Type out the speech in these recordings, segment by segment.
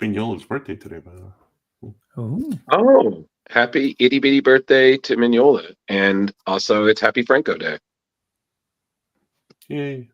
Mignola's birthday today, by the way. Oh, happy itty bitty birthday to Mignola. And also it's happy Franco Day. Yay.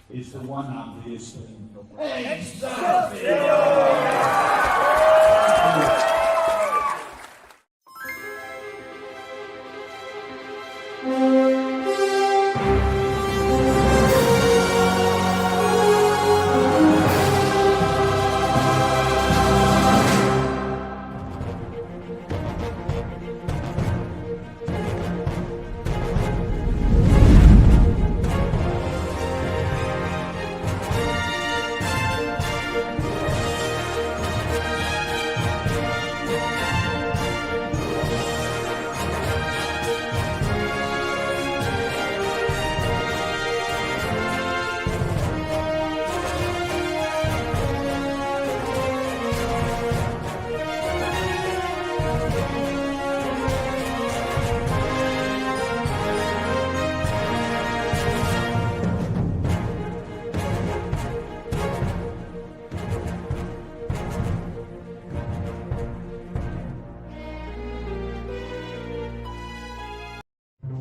Is the one obvious thing.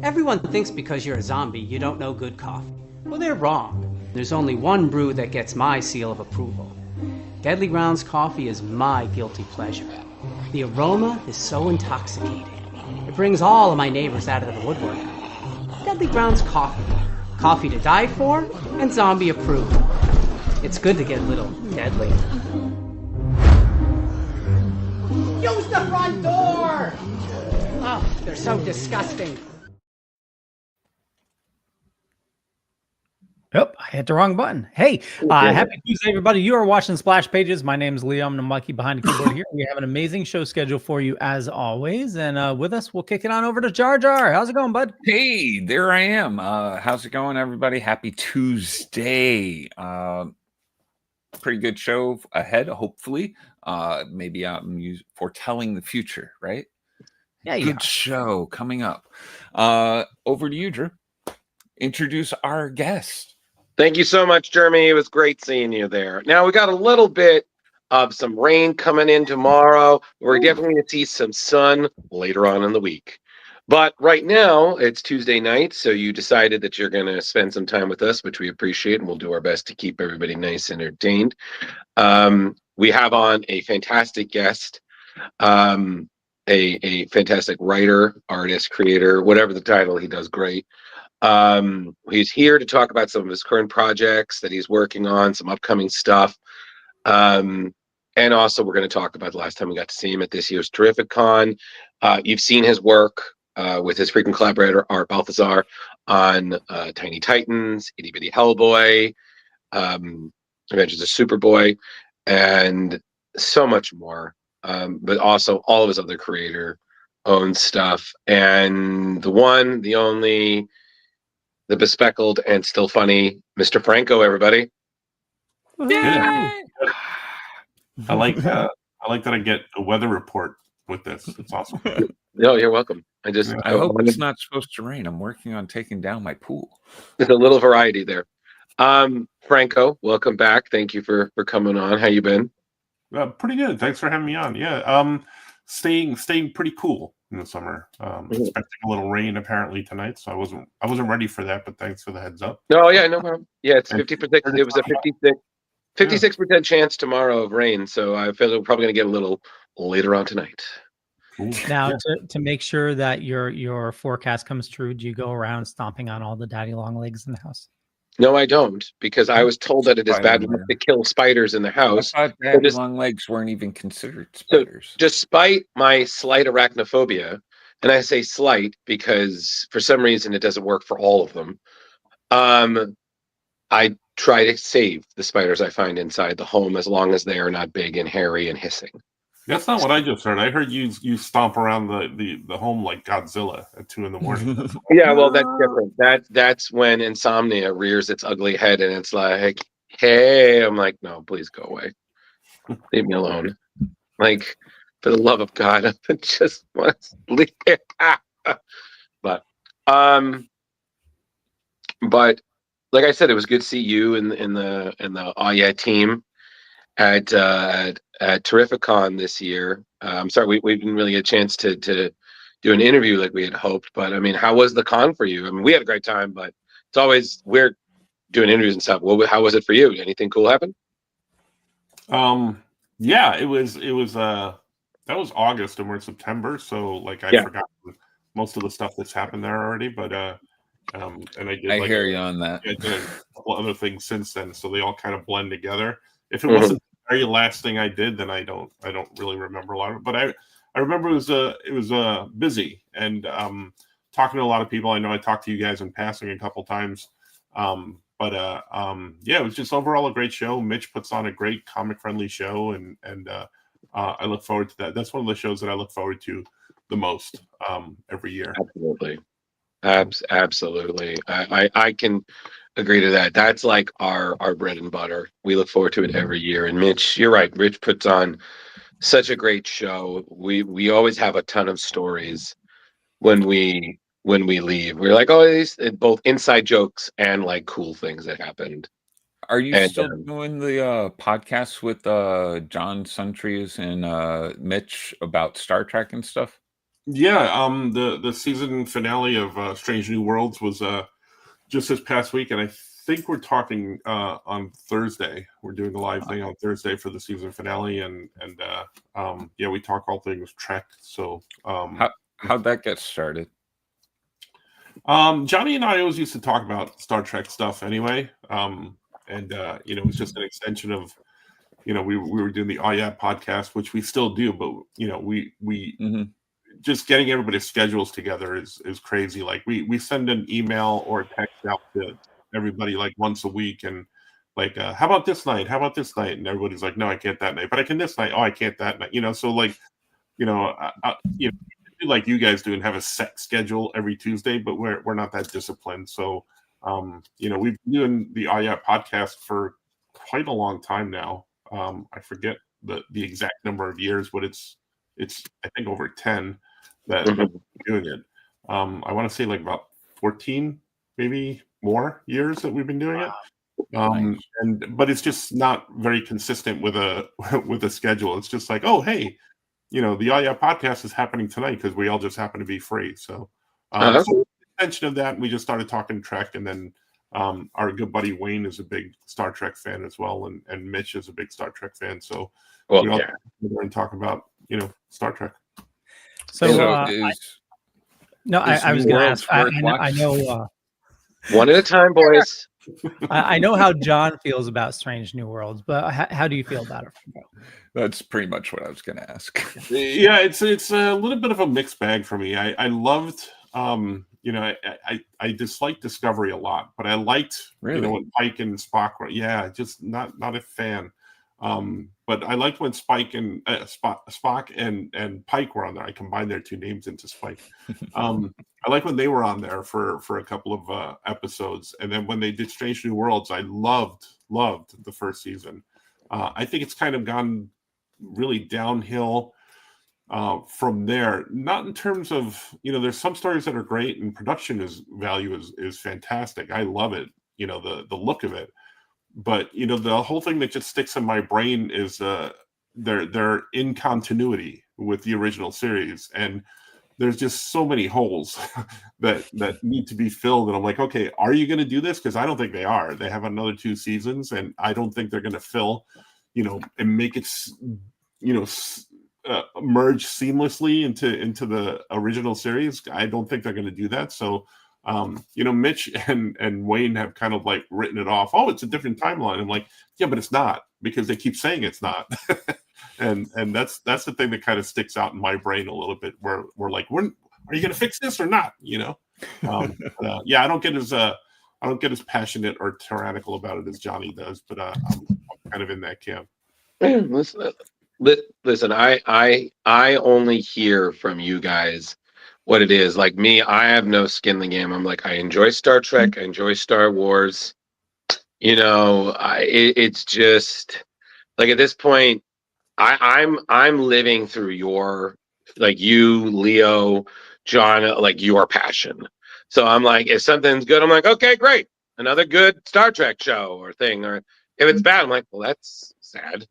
Everyone thinks because you're a zombie, you don't know good coffee. Well, they're wrong. There's only one brew that gets my seal of approval. Deadly Grounds coffee is my guilty pleasure. The aroma is so intoxicating. It brings all of my neighbors out of the woodwork. Deadly Grounds coffee. Coffee to die for, and zombie approved. It's good to get a little deadly. Use the front door! Oh, they're so disgusting. Yep, I hit the wrong button. Hey, happy Tuesday, everybody. You are watching Splash Pages. My name is Leo. I'm the monkey behind the keyboard here. We have an amazing show schedule for you, as always. And with us, we'll kick it on over to Jar Jar. How's it going, bud? Hey, there I am. How's it going, everybody? Happy Tuesday. Pretty good show ahead, hopefully. Maybe out and foretelling the future, right? Yeah, good show coming up. Over to you, Drew. Introduce our guest. Thank you so much, Jeremy. It was great seeing you there. Now, we got a little bit of some rain coming in tomorrow. We're definitely going to see some sun later on in the week. But right now, it's Tuesday night, so you decided that you're going to spend some time with us, which we appreciate, and we'll do our best to keep everybody nice and entertained. We have on a fantastic guest, a fantastic writer, artist, creator, whatever the title, he does great. He's here to talk about some of his current projects that he's working on, some upcoming stuff. And also we're going to talk about the last time we got to see him at this year's Terrific Con. You've seen his work with his frequent collaborator, Art Balthazar, on Tiny Titans, Itty Bitty Hellboy, Adventures of Superboy, and so much more. But also all of his other creator-owned stuff. And the one, the only, the bespectacled and still funny Mr. Franco, everybody. Yeah. I like that I get a weather report with this. It's awesome. No, you're welcome. I hope it's not supposed to rain. I'm working on taking down my pool. There's a little variety there. Franco, welcome back. Thank you for coming on. How you been? Pretty good. Thanks for having me on. Yeah. Staying pretty cool in the summer. Expecting a little rain apparently tonight, so I wasn't ready for that, but thanks for the heads up. No, yeah, no problem. Yeah, it's 50%. It was a 56% chance tomorrow of rain, so I feel we're probably going to get a little later on tonight. Cool. Now, to make sure that your forecast comes true, do you go around stomping on all the daddy long legs in the house? No, I don't, because I was told that it is bad enough to kill spiders in the house. I thought daddy long legs weren't even considered spiders. So, despite my slight arachnophobia, and I say slight because for some reason it doesn't work for all of them. I try to save the spiders I find inside the home as long as they are not big and hairy and hissing. That's not what I just heard. I heard you stomp around the home like Godzilla at 2 a.m. Yeah, well, that's different. That's when insomnia rears its ugly head and it's like, hey, I'm like, no, please go away. Leave me alone. Like, for the love of God, I just want to leave it. But like I said, it was good to see you in the Oh Yeah team at Terrificon this year. I'm sorry we didn't really get a chance to do an interview like we had hoped, but I mean, how was the con for you? I mean, we had a great time, but it's always weird doing interviews and stuff. Well, how was it for you? Anything cool happen? Yeah, it was that was August and we're in September, so like I forgot most of the stuff that's happened there already, but and I did. I hear you on that. I did a couple other things since then, so they all kind of blend together. If it wasn't the very last thing I did, then I don't really remember a lot of it. But I remember it was busy and talking to a lot of people. I know I talked to you guys in passing a couple times. Yeah, it was just overall a great show. Mitch puts on a great comic friendly show, and I look forward to that. That's one of the shows that I look forward to the most every year. Absolutely. Absolutely. I can agree to that. That's like our bread and butter. We look forward to it every year. And Mitch, you're right. Rich puts on such a great show. We always have a ton of stories when we leave. We're like, oh, these both inside jokes and like cool things that happened. Are you still doing the podcast with John Suntrees and Mitch about Star Trek and stuff? Yeah, the season finale of Strange New Worlds was just this past week, and I think we're talking on Thursday. We're doing a live thing on Thursday for the season finale, and yeah, we talk all things Trek. So how'd that get started? Johnny and I always used to talk about Star Trek stuff anyway, and you know, it was just an extension of, you know, we were doing the Oh Yeah podcast, which we still do, but you know, we just getting everybody's schedules together is crazy. Like we send an email or a text out to everybody like once a week, and like, how about this night? How about this night? And everybody's like, no, I can't that night, but I can this night. Oh, I can't that night. You know, so like, you know, like you guys do and have a set schedule every Tuesday, but we're not that disciplined. So, you know, we've been doing the Oh Yeah podcast for quite a long time now. I forget the exact number of years, but it's I think over 10 that we're doing it. I want to say like about 14, maybe more years that we've been doing it. Nice. But it's just not very consistent with a schedule. It's just like, oh, hey, you know, the Oh Yeah podcast is happening tonight because we all just happen to be free. So, so extension of that, we just started talking Trek, and then our good buddy Wayne is a big Star Trek fan as well, and Mitch is a big Star Trek fan. So we all get together and talk about, you know, Star Trek. So I was going to ask. I know. One at a time, boys. I know how John feels about Strange New Worlds, but how do you feel about it? That's pretty much what I was going to ask. Yeah, it's a little bit of a mixed bag for me. I loved, you know, I disliked Discovery a lot, but I liked, you know, when Pike and Spock were, just not a fan. But I liked when Spike and Spock and Pike were on there. I combined their two names into Spike. I like when they were on there for a couple of episodes, and then when they did Strange New Worlds, I loved the first season. I think it's kind of gone really downhill from there. Not in terms of, you know, there's some stories that are great, and production value is fantastic. I love it. You know, the look of it. But you know, the whole thing that just sticks in my brain is they're in continuity with the original series, and there's just so many holes that need to be filled. And I'm like, okay, are you going to do this? Because I don't think they are. They have another 2 seasons, and I don't think they're going to fill, you know, and make it, you know, merge seamlessly into the original series. I don't think they're going to do that. So. You know, Mitch and Wayne have kind of like written it off. Oh, it's a different timeline. I'm like, yeah, but it's not, because they keep saying it's not. and that's the thing that kind of sticks out in my brain a little bit, where we're like, are you going to fix this or not? Yeah, I don't get as passionate or tyrannical about it as Johnny does, but I'm kind of in that camp. Listen, I only hear from you guys what it is. Like me, I have no skin in the game. I'm like, I enjoy Star Trek, I enjoy Star Wars. It's just like at this point, I'm living through your, like, you, Leo, John, like your passion. So I'm like, if something's good, I'm like, okay, great, another good Star Trek show or thing. Or if it's bad, I'm like, well, that's sad.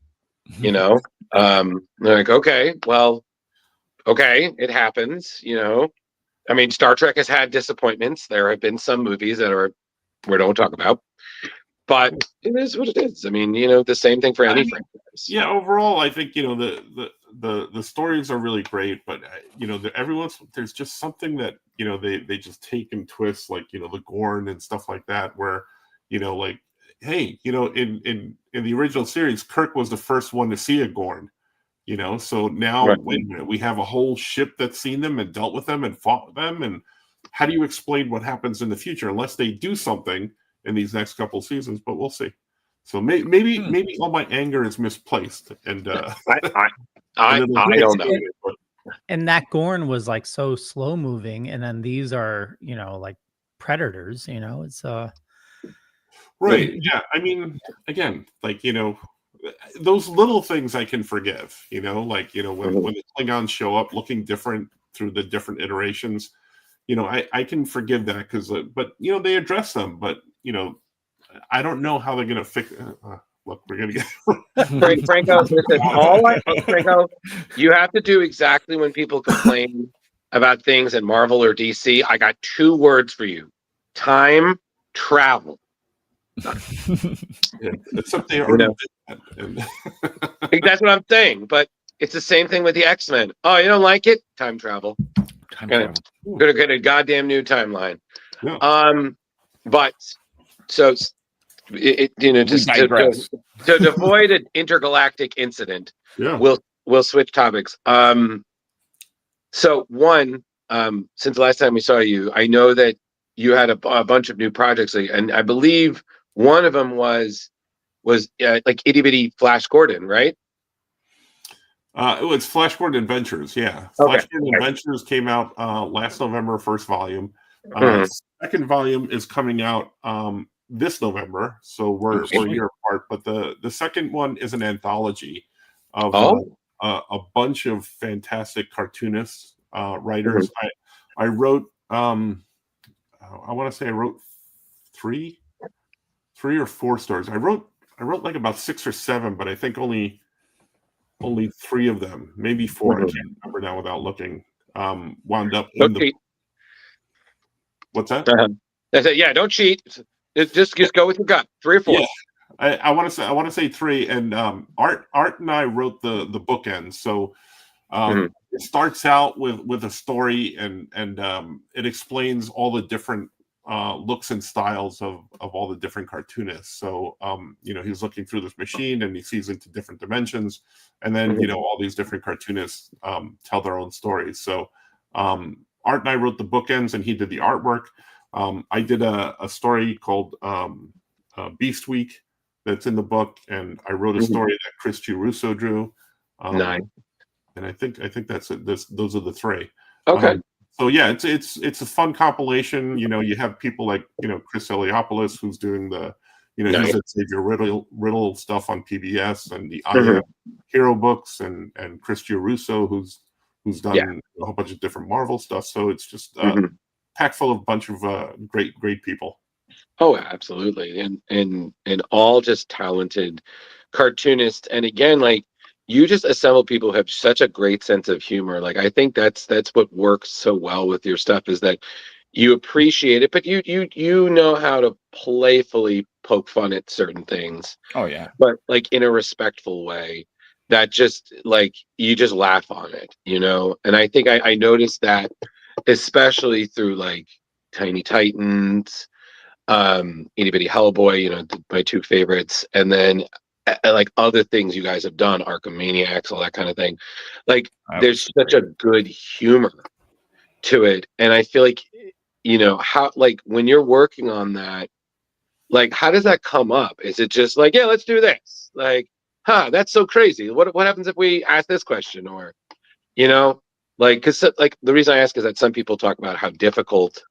They're like, okay, well, okay, it happens. I mean, Star Trek has had disappointments. There have been some movies that we don't talk about. But it is what it is. I mean, the same thing for any franchise. Yeah, overall, I think the stories are really great, but there's just something that they just take and twist, like the Gorn and stuff like that, where like, hey, in the original series, Kirk was the first one to see a Gorn, so now Right. Wait a minute, we have a whole ship that's seen them and dealt with them and fought with them, and how do you explain what happens in the future unless they do something in these next couple seasons? But we'll see. So maybe all my anger is misplaced, and I don't know. And that Gorn was like so slow moving, and then these are like predators. It's right. Yeah, I mean, again, like those little things I can forgive. Like when the Klingons show up looking different through the different iterations. I can forgive that because, but they address them. But I don't know how they're going to fix. Look, we're going to get Franco. Franco, you have to do exactly when people complain about things in Marvel or DC. I got 2 words for you: time travel. Except they already did that. That's what I'm saying. But it's the same thing with the X-Men. Oh, you don't like it? Time travel. Gonna get a goddamn new timeline. Yeah. But so just to avoid an intergalactic incident, Yeah. we'll switch topics. So one, since the last time we saw you, I know that you had a bunch of new projects, and I believe one of them was like Itty Bitty Flash Gordon, right? It was Flash Gordon Adventures. Yeah. Okay. Flash Gordon Adventures came out last November, first volume. Second volume is coming out this November, so we're a year apart. But the second one is an anthology of a bunch of fantastic cartoonists, writers. I wrote I want to say I wrote three or 4 stories. I wrote like about 6 or 7, but I think only 3 of them, maybe 4. I can't remember now without looking. Wound up in the. What's that? I said, yeah, don't cheat. Just go with your gut. 3 or 4. Yeah. I want to say 3. And Art and I wrote the bookends. So it starts out with a story, and it explains all the different looks and styles of all the different cartoonists. So he's looking through this machine and he sees into different dimensions, and then all these different cartoonists tell their own stories. So Art and I wrote the bookends, and he did the artwork. I did a story called Beast Week that's in the book, and I wrote a story that Chris Giarrusso drew. Nice. And I think that's it. Those are the 3. Okay. So yeah, it's a fun compilation. You have people like Chris Eliopoulos, who's doing the he's at Xavier Riddle stuff on PBS, and the Hero books, and Chris Giarrusso, who's done a whole bunch of different Marvel stuff. So it's just packed full of a bunch of great people. Oh, absolutely, and all just talented cartoonists. And again, like, you just assemble people who have such a great sense of humor. Like, I think that's what works so well with your stuff, is that you appreciate it, but you know how to playfully poke fun at certain things. Oh yeah. But like in a respectful way that just, like, you just laugh on it, And I think I noticed that especially through like Tiny Titans, Itty Bitty Hellboy, my 2 favorites, and then like other things you guys have done, Arkham Maniacs, all that kind of thing. Like, there's such a good humor to it. And I feel like, how, like, when you're working on that, like, how does that come up? Is it just like, yeah, let's do this? Like, that's so crazy. What happens if we ask this question? Or, like, because like the reason I ask is that some people talk about how difficult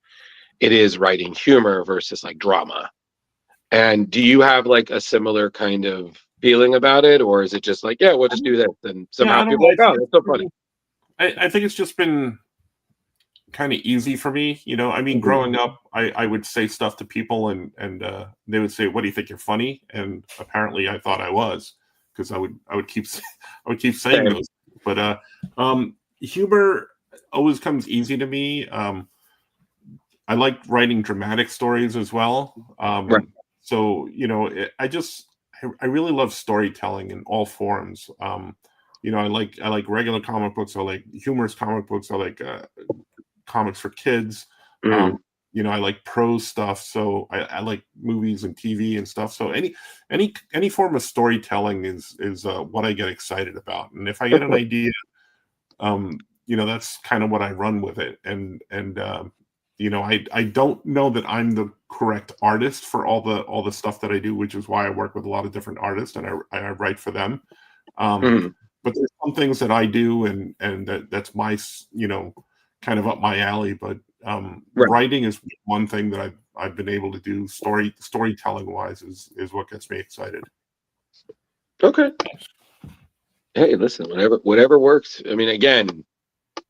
it is writing humor versus like drama. And do you have like a similar kind of feeling about it, or is it just like, yeah, we'll just do this, and somehow people are like, oh, that's so funny. I think it's just been kind of easy for me. I mean, growing up, I would say stuff to people, and they would say, "What do you think, you're funny?" And apparently, I thought I was, because I would keep saying those. But humor always comes easy to me. I like writing dramatic stories as well. Right. So I really love storytelling in all forms. I like regular comic books. I like humorous comic books. I like comics for kids. I like prose stuff. So I like movies and TV and stuff. So any form of storytelling is what I get excited about. And if I get an idea, that's kind of what I run with it. And I don't know that I'm the correct artist for all the stuff that I do, which is why I work with a lot of different artists and I write for them. But there's some things that I do and that's my, kind of up my alley. But writing is one thing that I've been able to do storytelling wise is what gets me excited. Okay. Hey, listen, whatever works. I mean, again,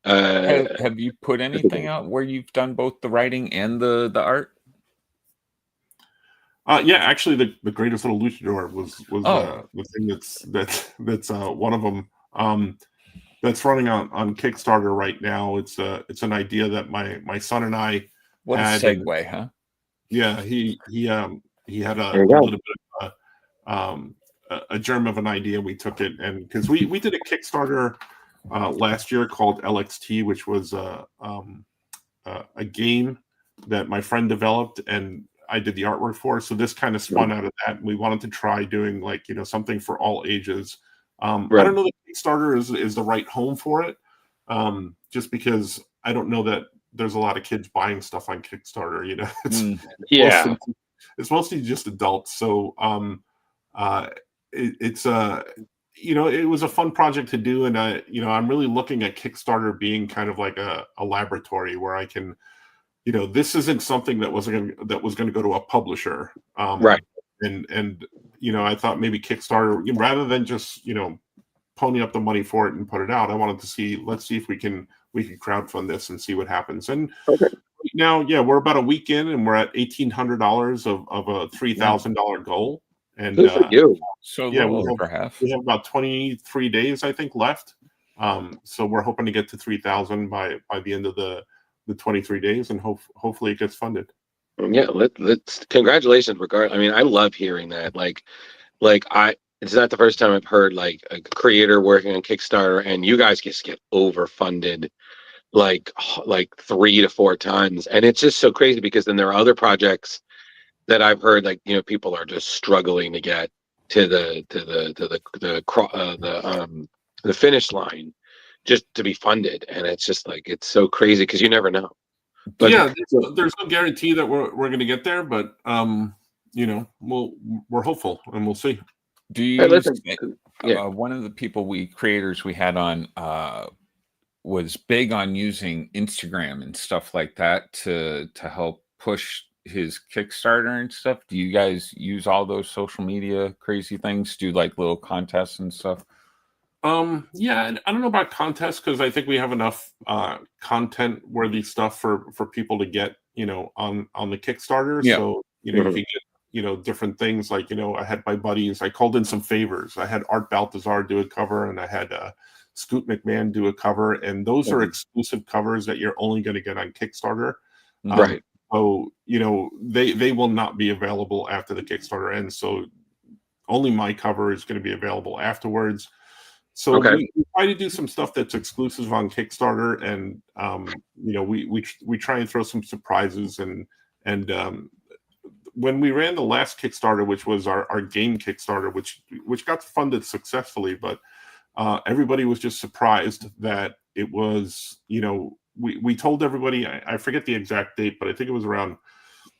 have you put anything out where you've done both the writing and the art? Yeah, actually, the Greatest Little Luchador was the thing that's one of them. That's running on Kickstarter right now. It's an idea that my son and I what had. A segue, huh? Yeah, he had a little bit of a germ of an idea. We took it, and because we did a Kickstarter last year called LXT, which was a game that my friend developed and I did the artwork for. So this kind of spun out of that. And we wanted to try doing like, something for all ages. I don't know that Kickstarter is the right home for it. Just because I don't know that there's a lot of kids buying stuff on Kickstarter, it's mostly just adults. So it was a fun project to do. And I'm really looking at Kickstarter being kind of like a laboratory where I can, this isn't something that was going to go to a publisher. Right. And I thought maybe Kickstarter, rather than just, pony up the money for it and put it out, I wanted to let's see if we can crowdfund this and see what happens. And now, we're about a week in and we're at $1,800 of a $3,000 goal. And good for you. So we have about 23 days, I think, left. So we're hoping to get to 3,000 by the end of the 23 days, and hopefully it gets funded. Yeah, let's congratulations. I mean, I love hearing that. It's not the first time I've heard like a creator working on Kickstarter and you guys just get overfunded like 3 to 4 times, and it's just so crazy because then there are other projects that I've heard like people are just struggling to get to the finish line just to be funded, and it's just like it's so crazy because you never know. But there's no guarantee that we're going to get there, but we're hopeful and we'll see. Do you one of the creators we had on was big on using Instagram and stuff like that to help push his Kickstarter and stuff? Do you guys use all those social media crazy things? Do like little contests and stuff? I don't know about contests because I think we have enough content worthy stuff for people to get on the Kickstarter. So you can get different things like I had my buddies, I called in some favors. I had Art Baltazar do a cover and I had Scoot McMahon do a cover, and those are exclusive covers that you're only going to get on Kickstarter. Right. So they will not be available after the Kickstarter ends. So only my cover is going to be available afterwards. So we try to do some stuff that's exclusive on Kickstarter, and we try and throw some surprises. And when we ran the last Kickstarter, which was our game Kickstarter, which got funded successfully, but everybody was just surprised that it was we told everybody, I forget the exact date, but I think it was around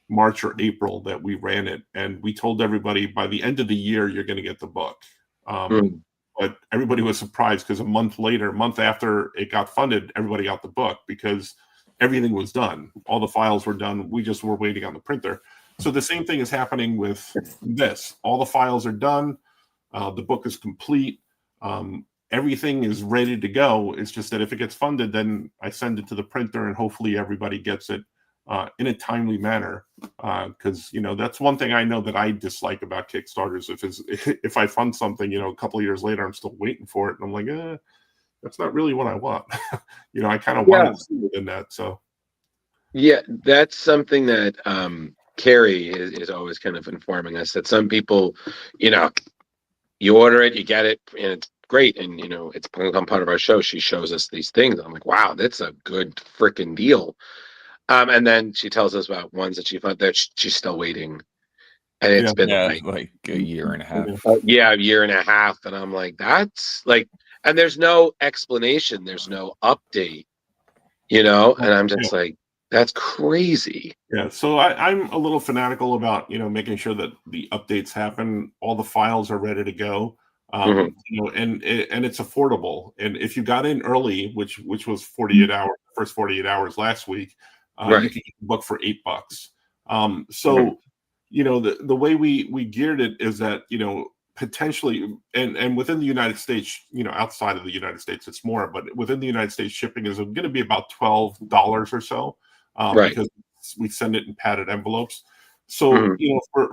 March or April that we ran it, and we told everybody by the end of the year you're going to get the book. But everybody was surprised because a month after it got funded, everybody got the book because everything was done. All the files were done. We just were waiting on the printer. So the same thing is happening with this. All the files are done. The book is complete. Everything is ready to go. It's just that if it gets funded, then I send it to the printer and hopefully everybody gets it in a timely manner. Because, that's one thing I know that I dislike about Kickstarters. If I fund something, a couple of years later, I'm still waiting for it. And I'm like, that's not really what I want. I kind of want to see it in that. So. Yeah, that's something that Kari is always kind of informing us that some people, you order it, you get it, and it's great. And, it's become part of our show. She shows us these things. I'm like, wow, that's a good freaking deal. And then she tells us about ones that she found that she's still waiting. And it's been like a year and a half. A year and a half. And I'm like, that's like, and there's no explanation. There's no update, and I'm just like, that's crazy. Yeah. So I'm a little fanatical about, making sure that the updates happen. All the files are ready to go. And it's affordable. And if you got in early, which was 48 hours, first 48 hours last week, you can get the book for $8. So, the way we geared it is that, potentially, and within the United States, outside of the United States, it's more, but within the United States, shipping is going to be about $12 or so, because we send it in padded envelopes. So,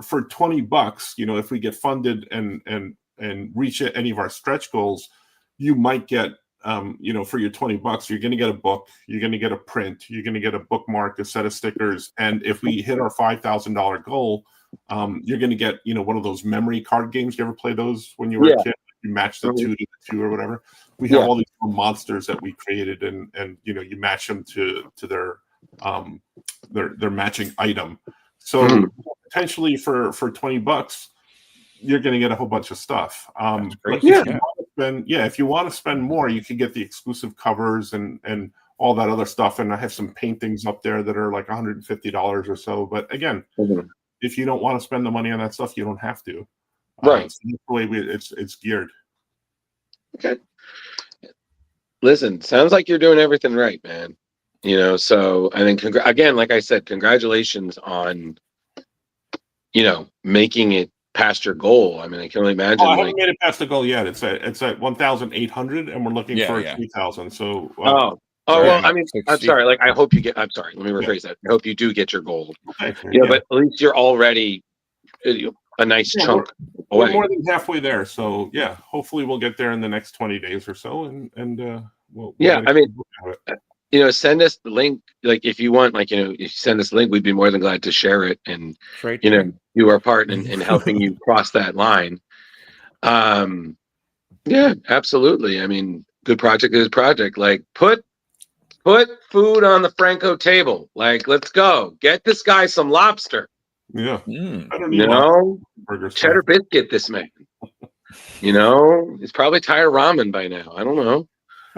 for $20, if we get funded and reach any of our stretch goals, you might get, for your $20, you're going to get a book, you're going to get a print, you're going to get a bookmark, a set of stickers. And if we hit our $5,000 goal, you're going to get, one of those memory card games. You ever play those when you were a kid? You match the 2 to the 2 or whatever. We have all these little monsters that we created, and you match them to their matching item. So potentially for $20, you're going to get a whole bunch of stuff. But if you want to spend more, you can get the exclusive covers and all that other stuff. And I have some paintings up there that are like $150 or so. But again, if you don't want to spend the money on that stuff, you don't have to. So that's the way it's geared. Okay. Listen, sounds like you're doing everything right, man. So I think again, like I said, congratulations on, making it past your goal. I mean, I can only imagine. I haven't made it past the goal yet. It's at 1,800, and we're looking for 3,000. So. Well, I mean, 60. I'm sorry. Like, I hope you get. I'm sorry. Let me rephrase that. I hope you do get your goal. Okay. But at least you're already a nice chunk away. We're more than halfway there. So hopefully we'll get there in the next 20 days or so, and we'll I mean, send us the link. Like, if you want, if you send us the link, we'd be more than glad to share it and do our part in helping you cross that line. Yeah, absolutely. I mean, good project is project. Like, put food on the Franco table. Like, let's go. Get this guy some lobster. Yeah. I don't need cheddar biscuit, this man. He's probably tired of ramen by now. I don't know.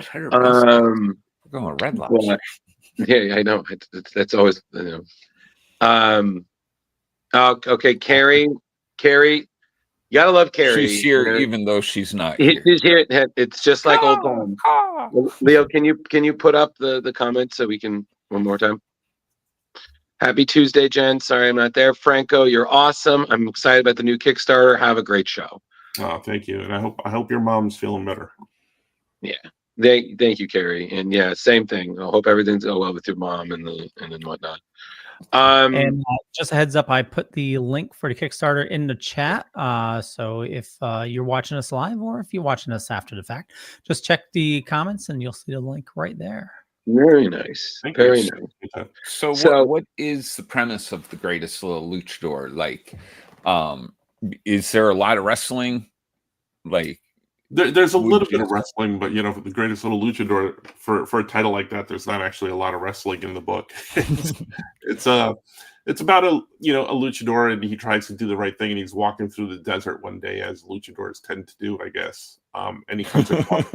Cheddar biscuit. Going red lobster. Yeah, I know. That's always, okay, Kari. You gotta love Kari. She's here, even though she's not here. She's here. It's just like old times. Leo, can you put up the comments so we can one more time? Happy Tuesday, Jen. Sorry I'm not there. Franco, you're awesome. I'm excited about the new Kickstarter. Have a great show. Oh, thank you. And I hope your mom's feeling better. Yeah. Thank you, Kari. And same thing. I hope everything's going well with your mom and whatnot. And just a heads up, I put the link for the Kickstarter in the chat. So if you're watching us live or if you're watching us after the fact, just check the comments and you'll see the link right there. Very nice. Very nice. So what is the premise of the Greatest Little Luchador? Like, is there a lot of wrestling? Like, there's a little bit of wrestling, but for the Greatest Little Luchador, for a title like that, there's not actually a lot of wrestling in the book. It's about a luchador, and he tries to do the right thing, and he's walking through the desert one day, as luchadors tend to do, I guess. And he comes across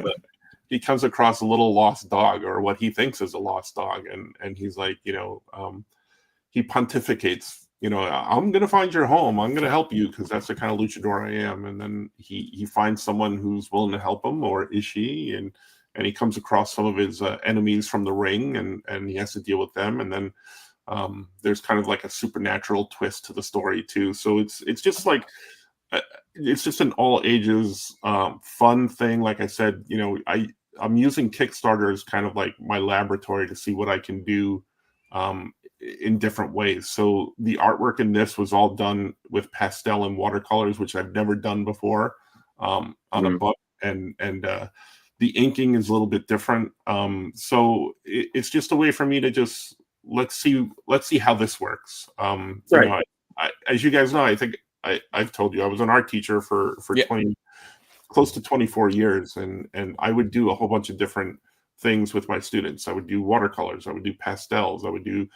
he comes across a little lost dog, or what he thinks is a lost dog, and he's like, he pontificates, I'm gonna find your home, I'm gonna help you, because that's the kind of luchador I am. And then he finds someone who's willing to help him, or is she, and he comes across some of his enemies from the ring, and he has to deal with them. And then there's kind of like a supernatural twist to the story too. So it's just like it's just an all ages fun thing. Like I said, I'm using Kickstarter as kind of like my laboratory to see what I can do in different ways. So the artwork in this was all done with pastel and watercolors, which I've never done before on a book, and the inking is a little bit different. So it's just a way for me to just let's see how this works. Right. As you guys know, I think I've told you I was an art teacher for 20, close to 24 years, and I would do a whole bunch of different things with my students. I would do watercolors, I would do pastels, I would do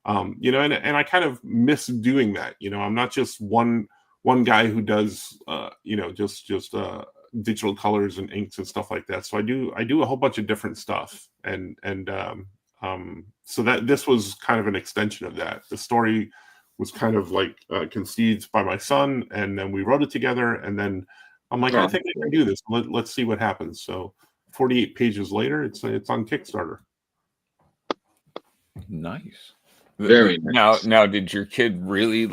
and I kind of miss doing that. I'm not just one guy who does just digital colors and inks and stuff like that. So I do a whole bunch of different stuff, and so that this was kind of an extension of that. The story was kind of like conceived by my son, and then we wrote it together, and then I'm like, I think I can do this. Let's see what happens. So 48 pages later, it's on Kickstarter. Nice. Very nice. Now, did your kid really,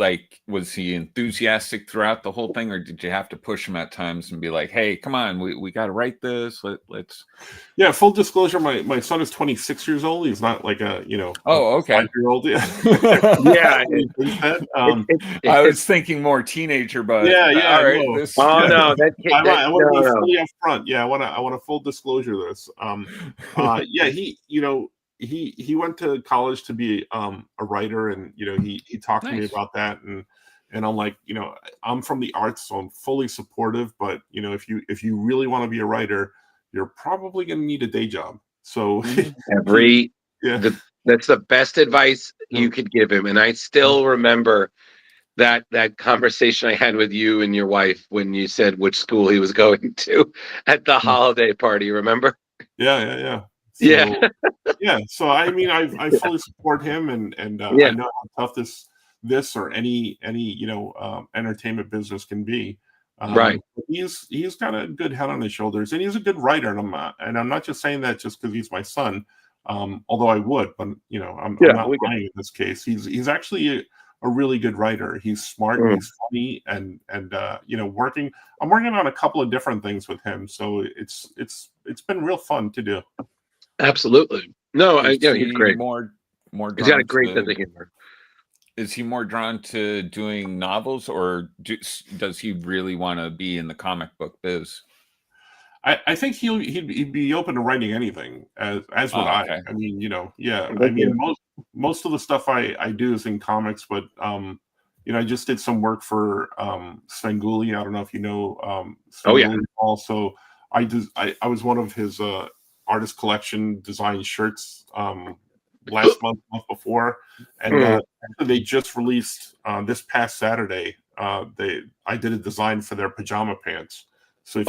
was he enthusiastic throughout the whole thing, or did you have to push him at times and be like, hey, come on, we got to write this. Let's. Yeah, full disclosure, my son is 26 years old. He's not like a, okay. 5-year-old. Yeah. I was thinking more teenager, but yeah. All right. No. No, that kid, I want to be fully up front. Yeah, I want to full disclosure this. Yeah, he went to college to be a writer, and he talked to me about that, and I'm like, I'm from the arts, so I'm fully supportive, but if you really want to be a writer, you're probably going to need a day job. So that's the best advice you could give him. And I still remember that conversation I had with you and your wife when you said which school he was going to at the holiday party. Remember? Yeah. So, so I mean, I fully support him, and I know how tough this or any entertainment business can be. Right. He's got a good head on his shoulders, and he's a good writer. And I'm not just saying that just because he's my son, although I would, but I'm not lying in this case. He's actually a really good writer. He's smart, he's funny, and working. I'm working on a couple of different things with him, so it's been real fun to do. Absolutely. No, he's great. More. He's got a great sense of humor. Is he more drawn to doing novels, or does he really want to be in the comic book biz? I think he'd be open to writing anything, as would I. Okay. I mean, I mean, most of the stuff I do is in comics, but I just did some work for Svengoolie. I don't know if you know. Also, I was one of his artist collection design shirts last month before, and they just released this past Saturday. I did a design for their pajama pants. So if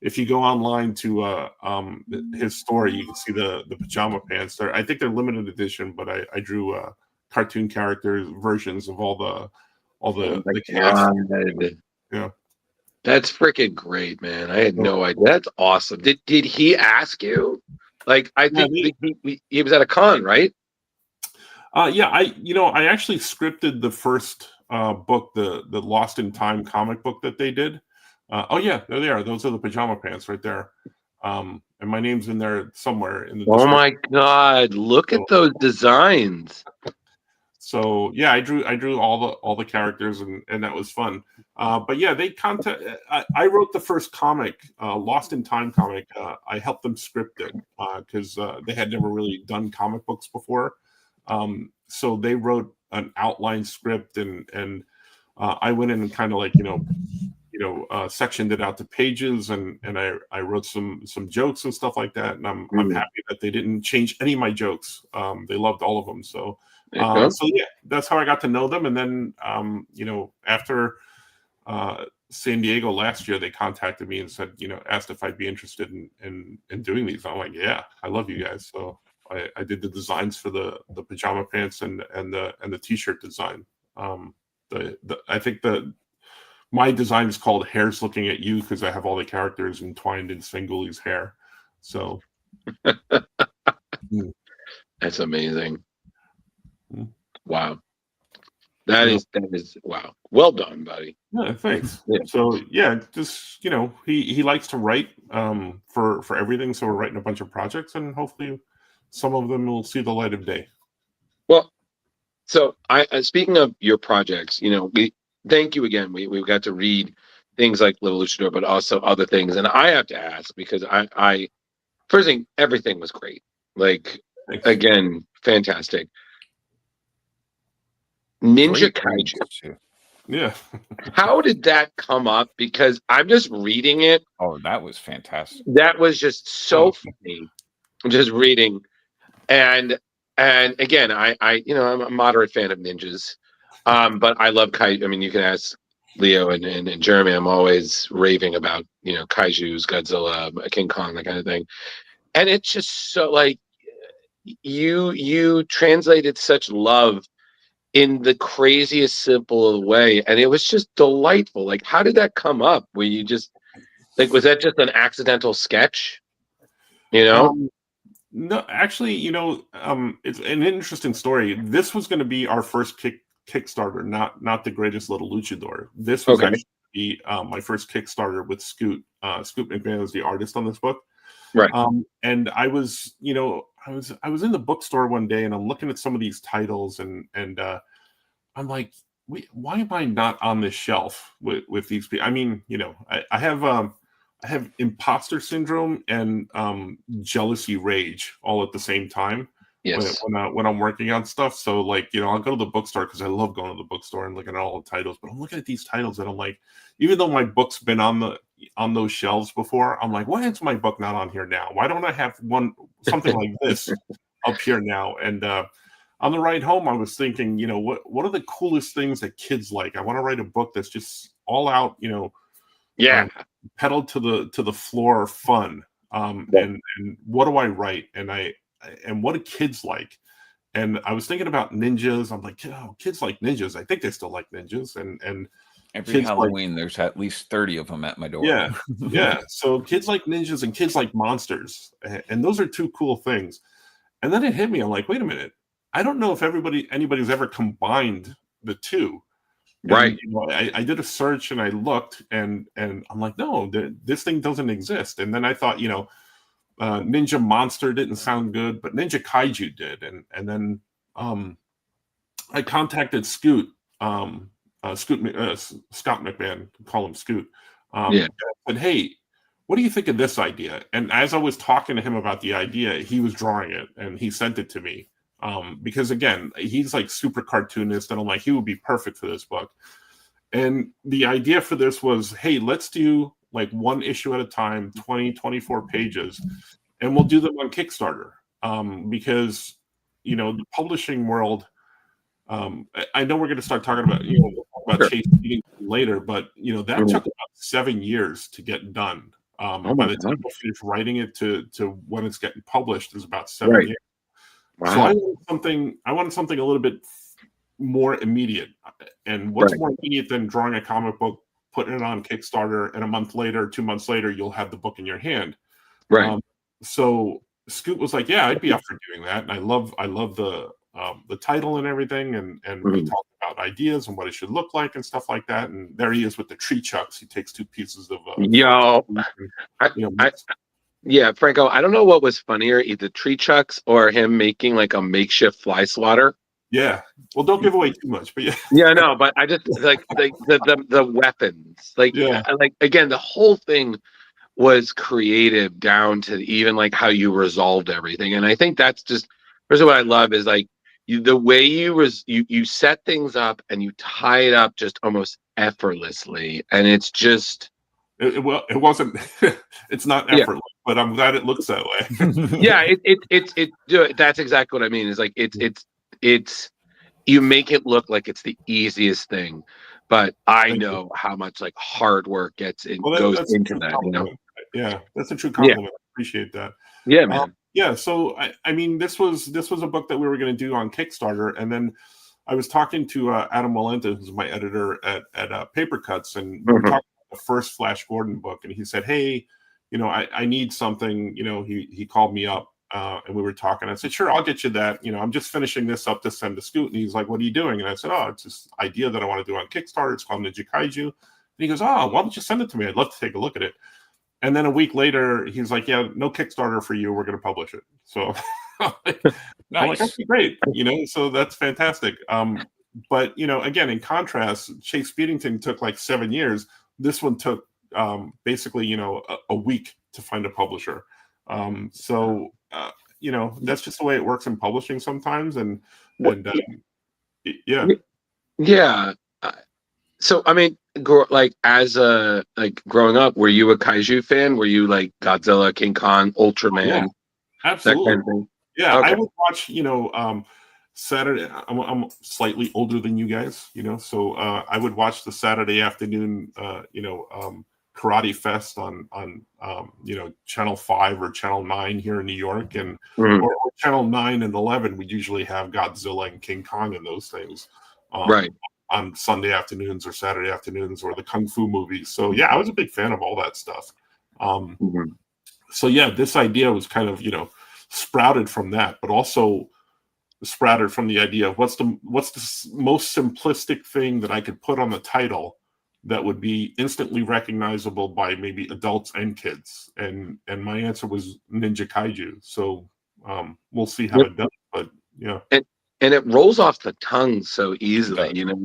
if you go online to his store, you can see the pajama pants. I think they're limited edition, but I drew cartoon characters versions of all the cast. Yeah. That's freaking great, man. I had no idea. That's awesome. Did he ask you? I think he was at a con, right? Yeah, I actually scripted the first book, the Lost in Time comic book that they did. There they are. Those are the pajama pants right there. And my name's in there somewhere in the description. Oh my God, look at those designs. So yeah, I drew all the characters, and that was fun. But yeah, I wrote the first comic, Lost in Time comic. I helped them script it because they had never really done comic books before. So they wrote an outline script, and I went in and kind of sectioned it out to pages, and I wrote some jokes and stuff like that. And I'm happy that they didn't change any of my jokes. They loved all of them. So yeah, that's how I got to know them. And then after San Diego last year, they contacted me and said, asked if I'd be interested in doing these. I'm like, yeah, I love you guys. So I did the designs for the pajama pants and the t-shirt design. I think my design is called Hair's Looking at You because I have all the characters entwined in Svengoolie's hair. So that's amazing. Mm. Wow. That is wow. Well done, buddy. Yeah, thanks. Yeah. So yeah, just he likes to write for everything. So we're writing a bunch of projects, and hopefully some of them will see the light of day. Well, so I speaking of your projects, we thank you again. We've got to read things like Little Luchador, but also other things. And I have to ask because I first thing, everything was great. Like Thanks. again, fantastic. Ninja Kaiju. Yeah. How did that come up? Because I'm just reading it. Oh, that was fantastic. That was just so funny. I'm just reading. And again, I'm a moderate fan of ninjas. But I love kaiju. I mean, you can ask Leo and Jeremy. I'm always raving about, kaijus, Godzilla, King Kong, that kind of thing. And it's just so like you translated such love in the craziest simple way, and it was just delightful. Like, how did that come up? Were you just like, was that just an accidental sketch? No, actually, it's an interesting story. This was going to be our first Kickstarter, not the Greatest Little Luchador. This was actually be my first Kickstarter with Scoot. Scoot McMahon is the artist on this book, right? And I was, I was in the bookstore one day, and I'm looking at some of these titles, and I'm like, why am I not on this shelf with these people? I mean, I have imposter syndrome and jealousy rage all at the same time. Yes. When I'm working on stuff. So like, I'll go to the bookstore because I love going to the bookstore and looking at all the titles. But I'm looking at these titles and I'm like, even though my book's been on those shelves before, I'm like, why is my book not on here now? Why don't I have something like this up here now? And on the ride home, I was thinking, what are the coolest things that kids like? I want to write a book that's just all out, pedal to the floor fun. And what do I write? And what do kids like? And I was thinking about ninjas. I'm like, kids like ninjas. I think they still like ninjas. And every Halloween, there's at least 30 of them at my door. Yeah, yeah. So kids like ninjas and kids like monsters. And those are two cool things. And then it hit me. I'm like, wait a minute. I don't know if anybody's ever combined the two. Right. And, I did a search and I looked and I'm like, no, this thing doesn't exist. And then I thought, Ninja Monster didn't sound good, but Ninja Kaiju did. And then I contacted Scoot, Scott McMahon, call him Scoot. And I said, hey, what do you think of this idea? And as I was talking to him about the idea, he was drawing it and he sent it to me. Because again, he's like super cartoonist, and I'm like, he would be perfect for this book. And the idea for this was, hey, let's do like one issue at a time, 24 pages, and we'll do them on Kickstarter. Because, the publishing world, I know we're going to start talking about, Chase Speedington later, but, that took about 7 years to get done. By the time I finish writing it to when it's getting published is about 7 years. Wow. So I wanted something a little bit more immediate. And what's more immediate than drawing a comic book, putting it on Kickstarter, and a month later, 2 months later, you'll have the book in your hand. Right. So Scoot was like, yeah, I'd be up for doing that. And I love the title and everything. And we talked about ideas and what it should look like and stuff like that. And there he is with the tree chucks. He takes two pieces of yeah, Franco, I don't know what was funnier, either tree chucks or him making like a makeshift fly swatter. Yeah. Well, don't give away too much, but yeah. Yeah, no, but I just like the weapons. Like, like again, the whole thing was creative down to even like how you resolved everything. And I think that's just first what I love is like the way you set things up and you tie it up just almost effortlessly. And it's just it wasn't it's not effortless, but I'm glad it looks that way. Yeah, that's exactly what I mean. It's like it's you make it look like it's the easiest thing, but I Thank you. know how much like hard work goes that's into that. You know, yeah, that's a true Yeah. compliment. I appreciate that. yeah, man. Yeah, so I mean, this was a book that we were going to do on Kickstarter, and then I was talking to Adam Walenta, who's my editor at Paper Cuts, and we were Mhm. talking about the first Flash Gordon book, and he said, "Hey, you know, I need something." You know, he called me up, and we were talking. I said, "Sure, I'll get you that. You know, I'm just finishing this up to send to Scoot." And he's like, "What are you doing?" And I said, "Oh, it's this idea that I want to do on Kickstarter. It's called Ninja Kaiju." And he goes, "Oh, why don't you send it to me? I'd love to take a look at it." And then a week later, he's like, "Yeah, no Kickstarter for you. We're going to publish it." So I'm like, Nice. "Okay, great." You know, so that's fantastic. But you know, again, in contrast, Chase Speedington took like 7 years. This one took basically, you know, a week to find a publisher. So you know, that's just the way it works in publishing sometimes. And yeah. Yeah. So I mean, like as a growing up, were you a kaiju fan? Were you like Godzilla, King Kong, Ultraman, Yeah, that absolutely. kind of thing? Yeah, Okay. I would watch, you know, Saturday. I'm slightly older than you guys, you know, so I would watch the Saturday afternoon, you know, Karate Fest on you know, Channel 5 or Channel 9 here in New York, and Mhm. or Channel 9 and 11. We'd usually have Godzilla and King Kong and those things. Right. On Sunday afternoons or Saturday afternoons, or the Kung Fu movies. So yeah, I was a big fan of all that stuff. Mhm. So yeah, this idea was kind of, you know, sprouted from that, but also sprouted from the idea of what's the most simplistic thing that I could put on the title that would be instantly recognizable by maybe adults and kids. And my answer was Ninja Kaiju. So we'll see how it does, but yeah. And it rolls off the tongue so easily, does. you know,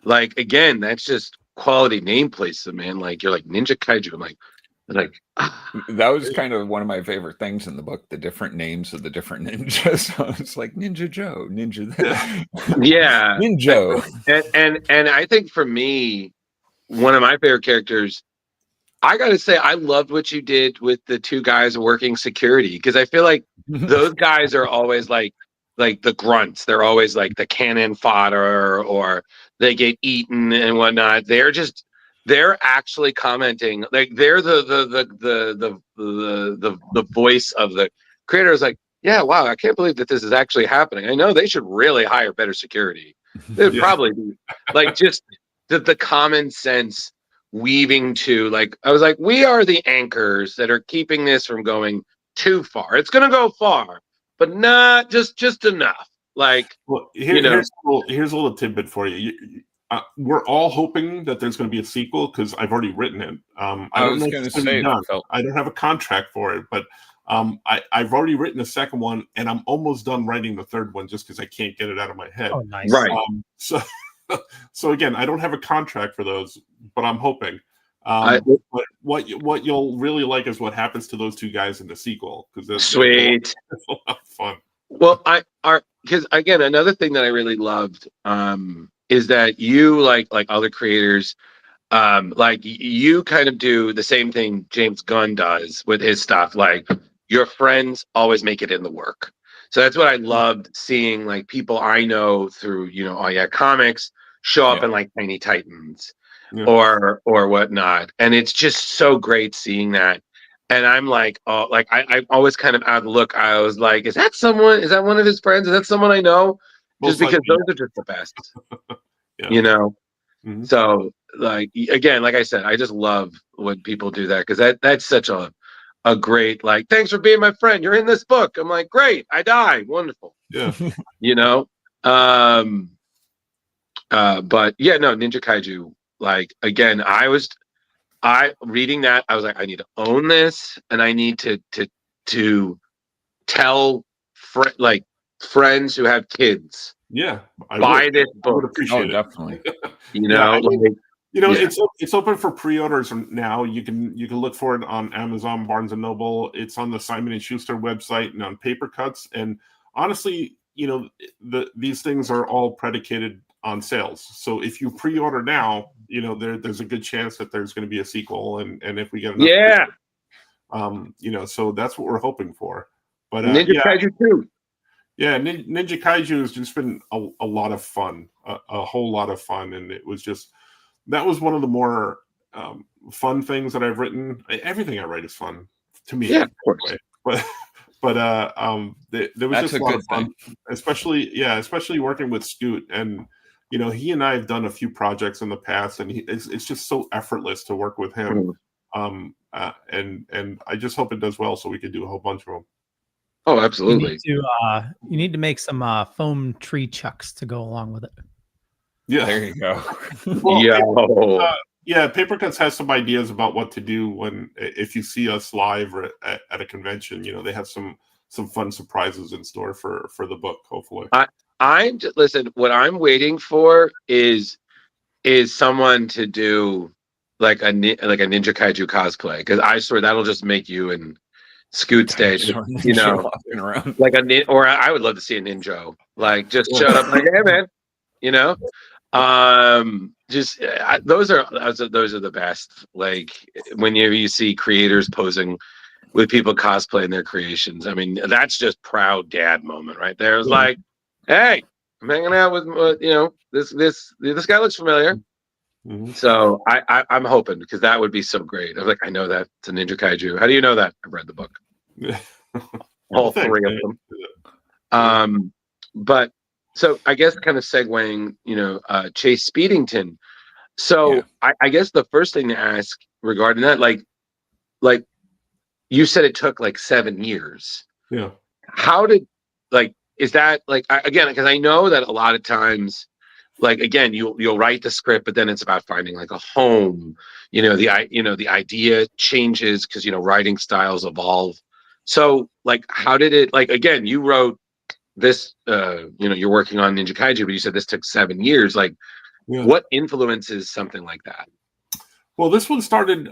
like again, that's just quality nameplates, man. Like you're like Ninja Kaiju. I'm like That was kind of one of my favorite things in the book, the different names of the different ninjas. So it's like Ninja Joe, Ninja yeah. Ninja. And I think for me, one of my favorite characters, I gotta say, I loved what you did with the two guys working security, because I feel like those guys are always like the grunts. They're always like the cannon fodder, or they get eaten and whatnot. They're actually commenting, like they're the voice of the creators. Like, yeah, wow, I can't believe that this is actually happening. I know they should really hire better security. They'd Yeah. probably be like just the common sense weaving to, like, I was like, we are the anchors that are keeping this from going too far. It's gonna go far, but not just enough. Like, Well, you know, here's a little tidbit for you. We're all hoping that there's going to be a sequel because I've already written it. I I don't was know if going to it's going to be say, done. Phil. I don't have a contract for it, but I've already written the second one, and I'm almost done writing the third one just because I can't get it out of my head. Oh, nice. right. So, so again, I don't have a contract for those, but I'm hoping. But what you'll really like is what happens to those two guys in the sequel, because that's Sweet. That's a lot of fun. Well, because again, another thing that I really loved is that you, like other creators, like you kind of do the same thing James Gunn does with his stuff. Like, your friends always make it in the work. So that's what I loved seeing, like people I know through, you know, comics show up Yeah. in like Tiny Titans Yeah. or whatnot. And it's just so great seeing that. And I'm like, oh, like I'm always kind of out of the look. I was like, is that one of his friends? Is that someone I know? Just Most because likely, those are just the best, yeah. you know? Mhm. So, like, again, like I said, I just love when people do that, because that's such a great, like, thanks for being my friend. You're in this book. I'm like, great. I die. Wonderful. Yeah. You know? But yeah, no, Ninja Kaiju, like, again, I reading that, I was like, I need to own this, and I need to tell like friends who have kids, Yeah, buy this I would book. appreciate Oh, it. definitely. You Yeah, know, I mean, like, you know, yeah. it's open for pre-orders now. You can look for it on Amazon, Barnes and Noble. It's on the Simon and Schuster website and on Paper Cuts. And honestly, you know, these things are all predicated on sales. So if you pre-order now, you know, there's a good chance that there's going to be a sequel. And if we get enough, Yeah, you know, so that's what we're hoping for. But Ninja yeah. Kaiju 2. Yeah, Ninja Kaiju has just been a lot of fun, a whole lot of fun, and it was just that was one of the more fun things that I've written. Everything I write is fun to me. Yeah, of course. But there was That's just a lot of fun, especially working with Scoot. And he and I have done a few projects in the past, and it's just so effortless to work with him. And I just hope it does well, so we can do a whole bunch of them. Oh, absolutely. You need to make some foam tree chucks to go along with it. Yeah, there you go. Yo. Paper Cuts has some ideas about what to do if you see us live or at a convention. They have some fun surprises in store for the book. Hopefully, listen. What I'm waiting for is someone to do like a Ninja Kaiju cosplay, because I swear that'll just make you and Scoot stage, like or I would love to see a ninja like just shut up like, hey man, those are the best. Like when you see creators posing with people cosplaying their creations. I mean, that's just proud dad moment right there. It's like, hey, I'm hanging out with this guy looks familiar. So I'm hoping, because that would be so great. I was like, I know that it's a Ninja Kaiju. How do you know that? I've read the book. All three of them. But so I guess kind of segueing, Chase Speedington. So I guess the first thing to ask regarding that, like you said, it took like 7 years. Yeah. How did is that again, because I know that a lot of times, again, you'll write the script, but then it's about finding like a home. The idea changes because writing styles evolve. So how did it again? You wrote this. You're working on Ninja Kaiju, but you said this took 7 years. What influences something like that? Well, this one started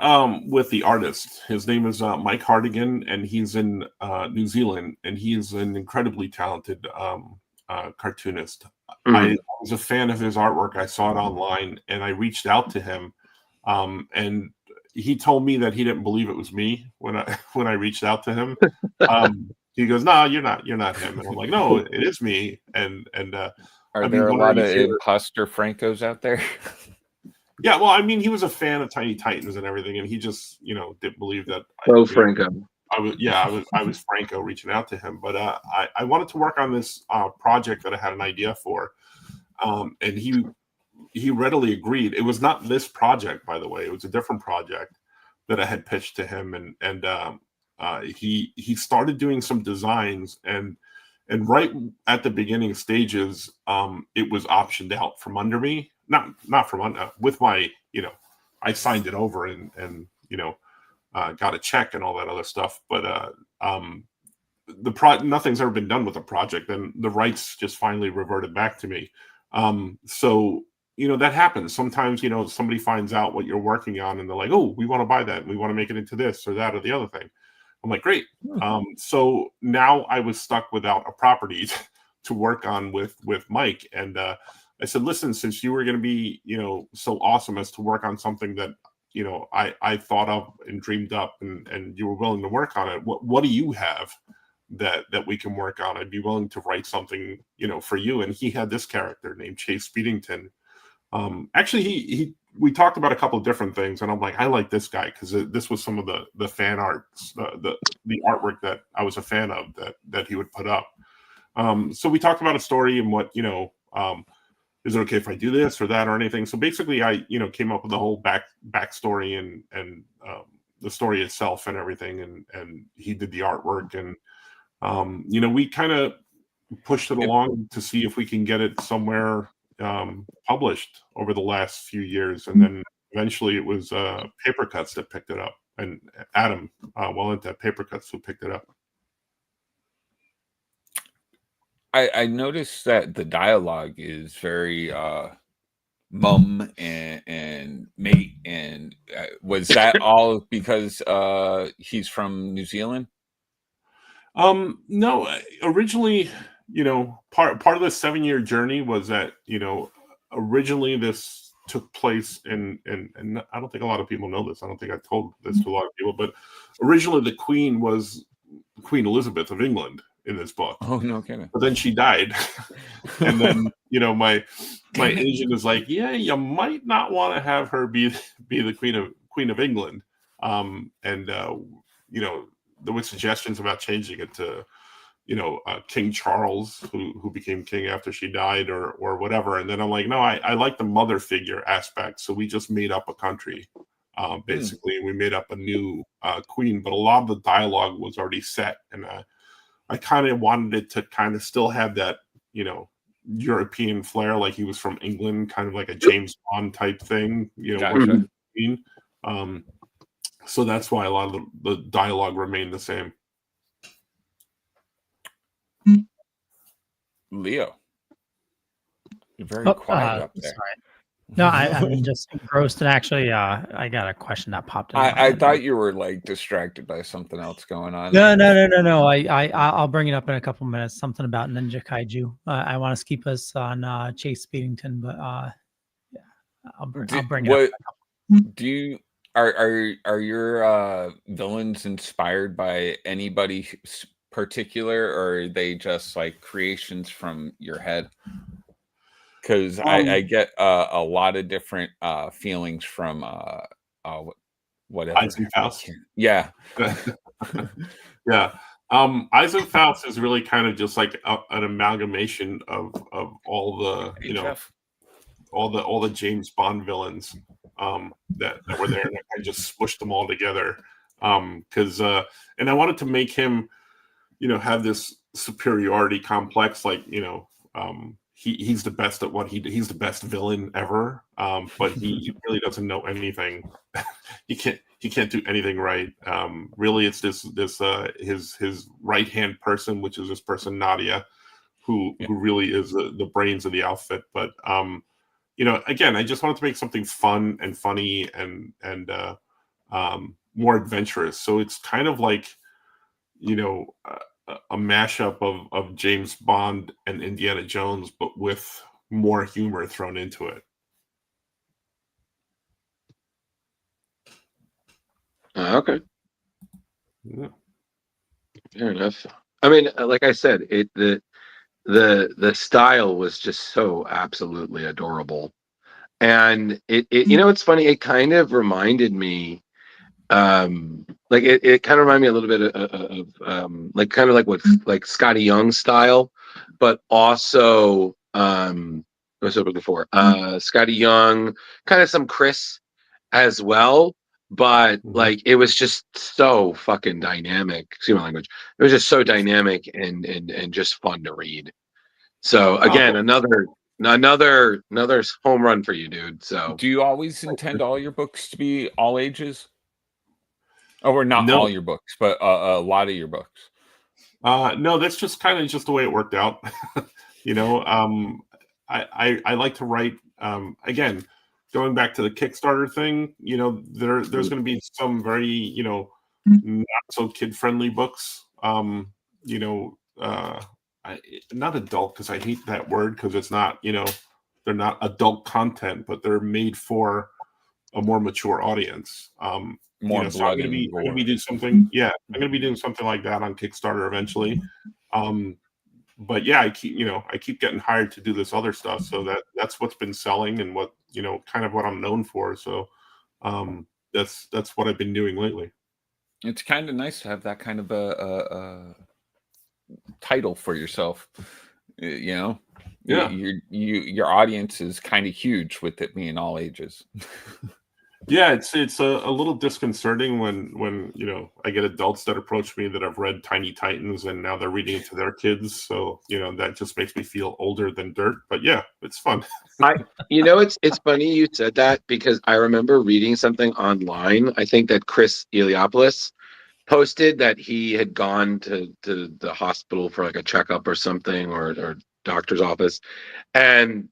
with the artist. His name is Mike Hardigan, and he's in New Zealand, and he's an incredibly talented cartoonist. I was a fan of his artwork. I saw it online, and I reached out to him, and he told me that he didn't believe it was me when I reached out to him. He goes, "No, you're not him," and I'm like, "No, it is me." And are there a lot of imposter Francos out there? Yeah, well, I mean, he was a fan of Tiny Titans and everything, and he just didn't believe that. Franco. I was Franco reaching out to him, but I wanted to work on this project that I had an idea for, and he readily agreed. It was not this project, by the way; it was a different project that I had pitched to him, and he started doing some designs, and right at the beginning stages, it was optioned out from under me, not from under, with my I signed it over and got a check and all that other stuff, but nothing's ever been done with the project, and the rights just finally reverted back to me. So that happens sometimes. Somebody finds out what you're working on, and they're like, "Oh, we want to buy that, and we want to make it into this or that or the other thing." I'm like, "Great." So now I was stuck without a property to work on with Mike, and I said, "Listen, since you were going to be so awesome as to work on something that I thought of and dreamed up, and you were willing to work on it, what do you have that we can work on? I'd be willing to write something for you." And he had this character named Chase Speedington. Actually, we talked about a couple of different things, and I'm like, I like this guy because this was some of the fan arts, the artwork that I was a fan of that he would put up. So we talked about a story and what is it okay if I do this or that or anything? So basically, I came up with the whole backstory and the story itself and everything, and he did the artwork, and we kind of pushed it along to see if we can get it somewhere published over the last few years, and then eventually it was Paper Cuts that picked it up, and Adam Wellent at Paper Cuts who picked it up. I noticed that the dialogue is very mum and mate, and was that all because he's from New Zealand? No, originally, part of the 7-year journey was that originally this took place in I don't think a lot of people know this. I don't think I told this to a lot of people, but originally the Queen was Queen Elizabeth of England, in this book. Oh, no kidding. But then she died. And then, my agent is like, yeah, you might not want to have her be the Queen of England. There were suggestions about changing it to, King Charles, who became king after she died, or whatever. And then I'm like, no, I like the mother figure aspect. So we just made up a country, basically. We made up a new queen, but a lot of the dialogue was already set. And I kind of wanted it to kind of still have that, European flair, like he was from England, kind of like a James Bond type thing, Gotcha. So that's why a lot of the dialogue remained the same. Leo, you're very quiet up there. Sorry. No, I'm just engrossed, and actually, I got a question that popped in. I thought you were like distracted by something else going on. No. I'll bring it up in a couple minutes. Something about Ninja Kaiju. I want to keep us on Chase Speedington, but yeah, I'll bring it up. Do you are your villains inspired by anybody particular, or are they just like creations from your head? Because I get a lot of different feelings from whatever. Eisenfaust. Yeah. Yeah. Eisenfaust is really kind of just like an amalgamation of all the all the James Bond villains that were there, and I just smushed them all together. And I wanted to make him, have this superiority complex, like, he's the best at what he's the best villain ever, but he really doesn't know anything. he can't do anything right. Really, it's this his right hand person, which is this person Nadia, who really is the brains of the outfit. But again, I just wanted to make something fun and funny and more adventurous. So it's kind of like, a mashup of James Bond and Indiana Jones, but with more humor thrown into it. Okay. Yeah. Fair enough. I mean, like I said, the style was just so absolutely adorable, and it it's funny. It kind of reminded me. Like it kind of reminded me a little bit of like kind of like what like Scotty Young style, but also what was I looking for? Scotty Young, kind of some Chris as well, but like it was just so fucking dynamic. Excuse my language. It was just so dynamic and just fun to read. So again, another home run for you, dude. So do you always intend all your books to be all ages? Or not all your books, but a lot of your books. No, that's just kind of just the way it worked out. I like to write. Again, going back to the Kickstarter thing, there's going to be some very not so kid friendly books. Not adult, because I hate that word, because it's not they're not adult content, but they're made for a more mature audience. More so I'm going to be doing something. Yeah, I'm going to be doing something like that on Kickstarter eventually. But yeah, I keep getting hired to do this other stuff. So that's what's been selling and what kind of what I'm known for. So that's what I've been doing lately. It's kind of nice to have that kind of a title for yourself. Yeah. Your audience is kind of huge with it being all ages. Yeah, it's a little disconcerting when I get adults that approach me that have read Tiny Titans and now they're reading it to their kids. So that just makes me feel older than dirt. But yeah, it's fun. It's funny you said that, because I remember reading something online. I think that Chris Eliopoulos posted that he had gone to the hospital for like a checkup or something, or doctor's office, and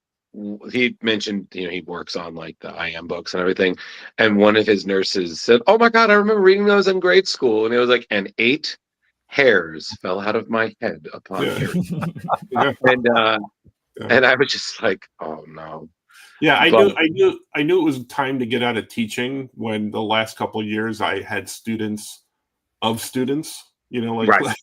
he mentioned he works on like the IM books and everything, and one of his nurses said, "Oh my god, I remember reading those in grade school," and it was like, and 8 hairs fell out of my head upon hearing. And I was just like, oh no. Yeah, I knew it was time to get out of teaching when the last couple of years I had students of students. You know, like Right.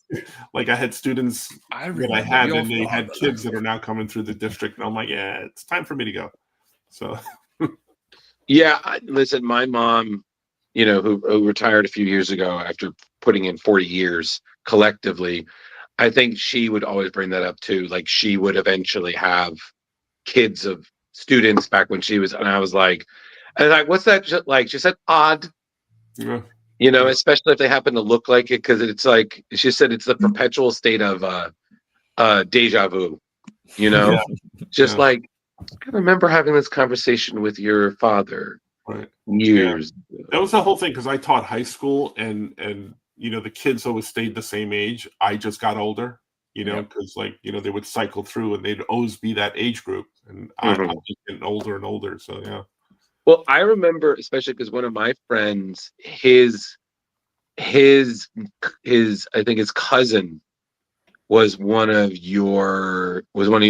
like I had students that I had, and they had kids that are now coming through the district, and I'm like, yeah, it's time for me to go. So, Yeah, listen, my mom, you know, who retired a few years ago after putting in 40 years collectively, I think she would always bring that up too. Like she would eventually have kids of students back when she was, and I was like, what's that like? She said, odd. yeah. You know, especially if they happen to look like it, because it's like she said, it's the perpetual state of deja vu. You know, just like I remember having this conversation with your father Right. years. That was the whole thing, because I taught high school, and you know, the kids always stayed the same age. I just got older, you know, because like, you know, they would cycle through, and they'd always be that age group, and I'm just getting older and older. So yeah. Well, I remember, especially because one of my friends, his I think his cousin was one of your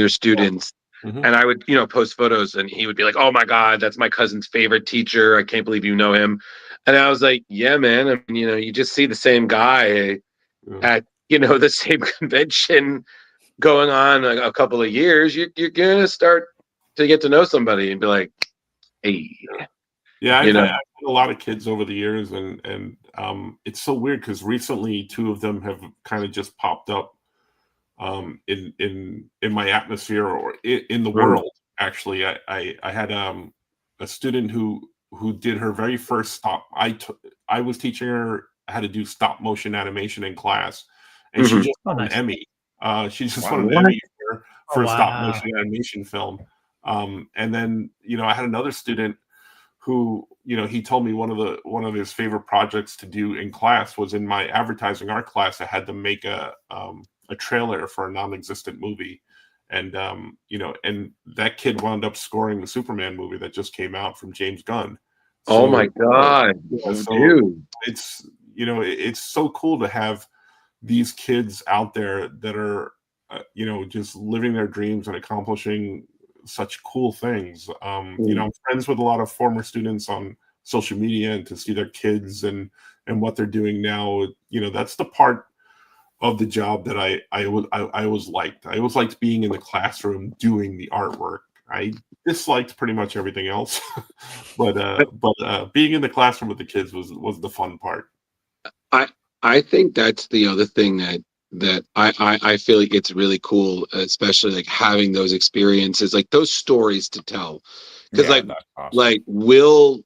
students. And I would, you know, post photos, and he would be like, "Oh my God, that's my cousin's favorite teacher. I can't believe you know him." And I was like, "Yeah, man. I mean, you know, you just see the same guy at, you know, the same convention going on a couple of years. You're gonna start to get to know somebody and be like, hey, yeah, you I've know." had a lot of kids over the years, and it's so weird because recently 2 of them have kind of just popped up in my atmosphere, or in the world. Actually, I had a student who did her very first stop. I was teaching her how to do stop motion animation in class, and she just won an Emmy. She just won an Emmy for a stop motion animation film. And then, you know, I had another student who, you know, he told me one of his favorite projects to do in class was in my advertising art class. I had to make a trailer for a non-existent movie, and you know, and that kid wound up scoring the Superman movie that just came out from James Gunn. So, oh my God, dude! It's, you know, it's so cool to have these kids out there that are you know, just living their dreams and accomplishing such cool things. You know, I'm friends with a lot of former students on social media, and to see their kids and what they're doing now, you know, that's the part of the job that I always liked. I always liked being in the classroom doing the artwork. I disliked pretty much everything else, but being in the classroom with the kids was the fun part. I think that's the other thing that I feel like it's really cool, especially like having those experiences, like those stories to tell. Because like Will,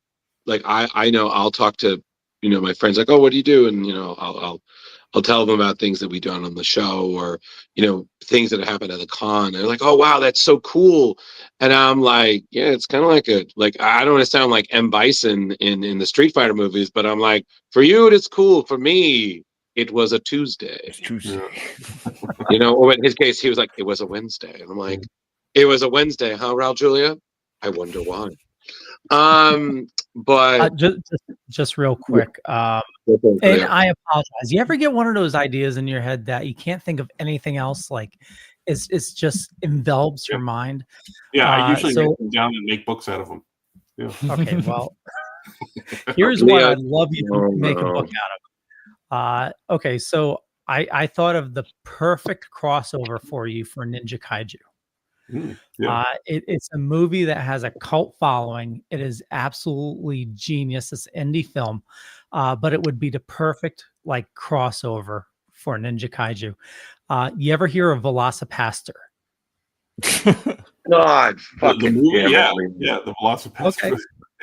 like I know I'll talk to, you know, my friends, like, oh, what do you do? And, you know, I'll tell them about things that we've done on the show, or, you know, things that happened at the con. And they're like, oh wow, that's so cool. And I'm like, yeah, it's kind of like I don't want to sound like M. Bison in the Street Fighter movies, but I'm like, for you it's cool. For me, it was a Tuesday. It's Tuesday. You know, or in his case, he was like, it was a Wednesday. And I'm like, it was a Wednesday, huh, Raul Julia? I wonder why. But just real quick, and I apologize. You ever get one of those ideas in your head that you can't think of anything else? Like, it's just envelops your mind. Yeah, I usually write them down and make books out of them. Yeah. Okay, well, here's what I'd love you to make a book out of. Okay, so I thought of the perfect crossover for you for Ninja Kaiju. It's a movie that has a cult following. It is absolutely genius. It's an indie film, but it would be the perfect like crossover for Ninja Kaiju. You ever hear of Velocipaster? God, the movie, the Velocipaster. Okay.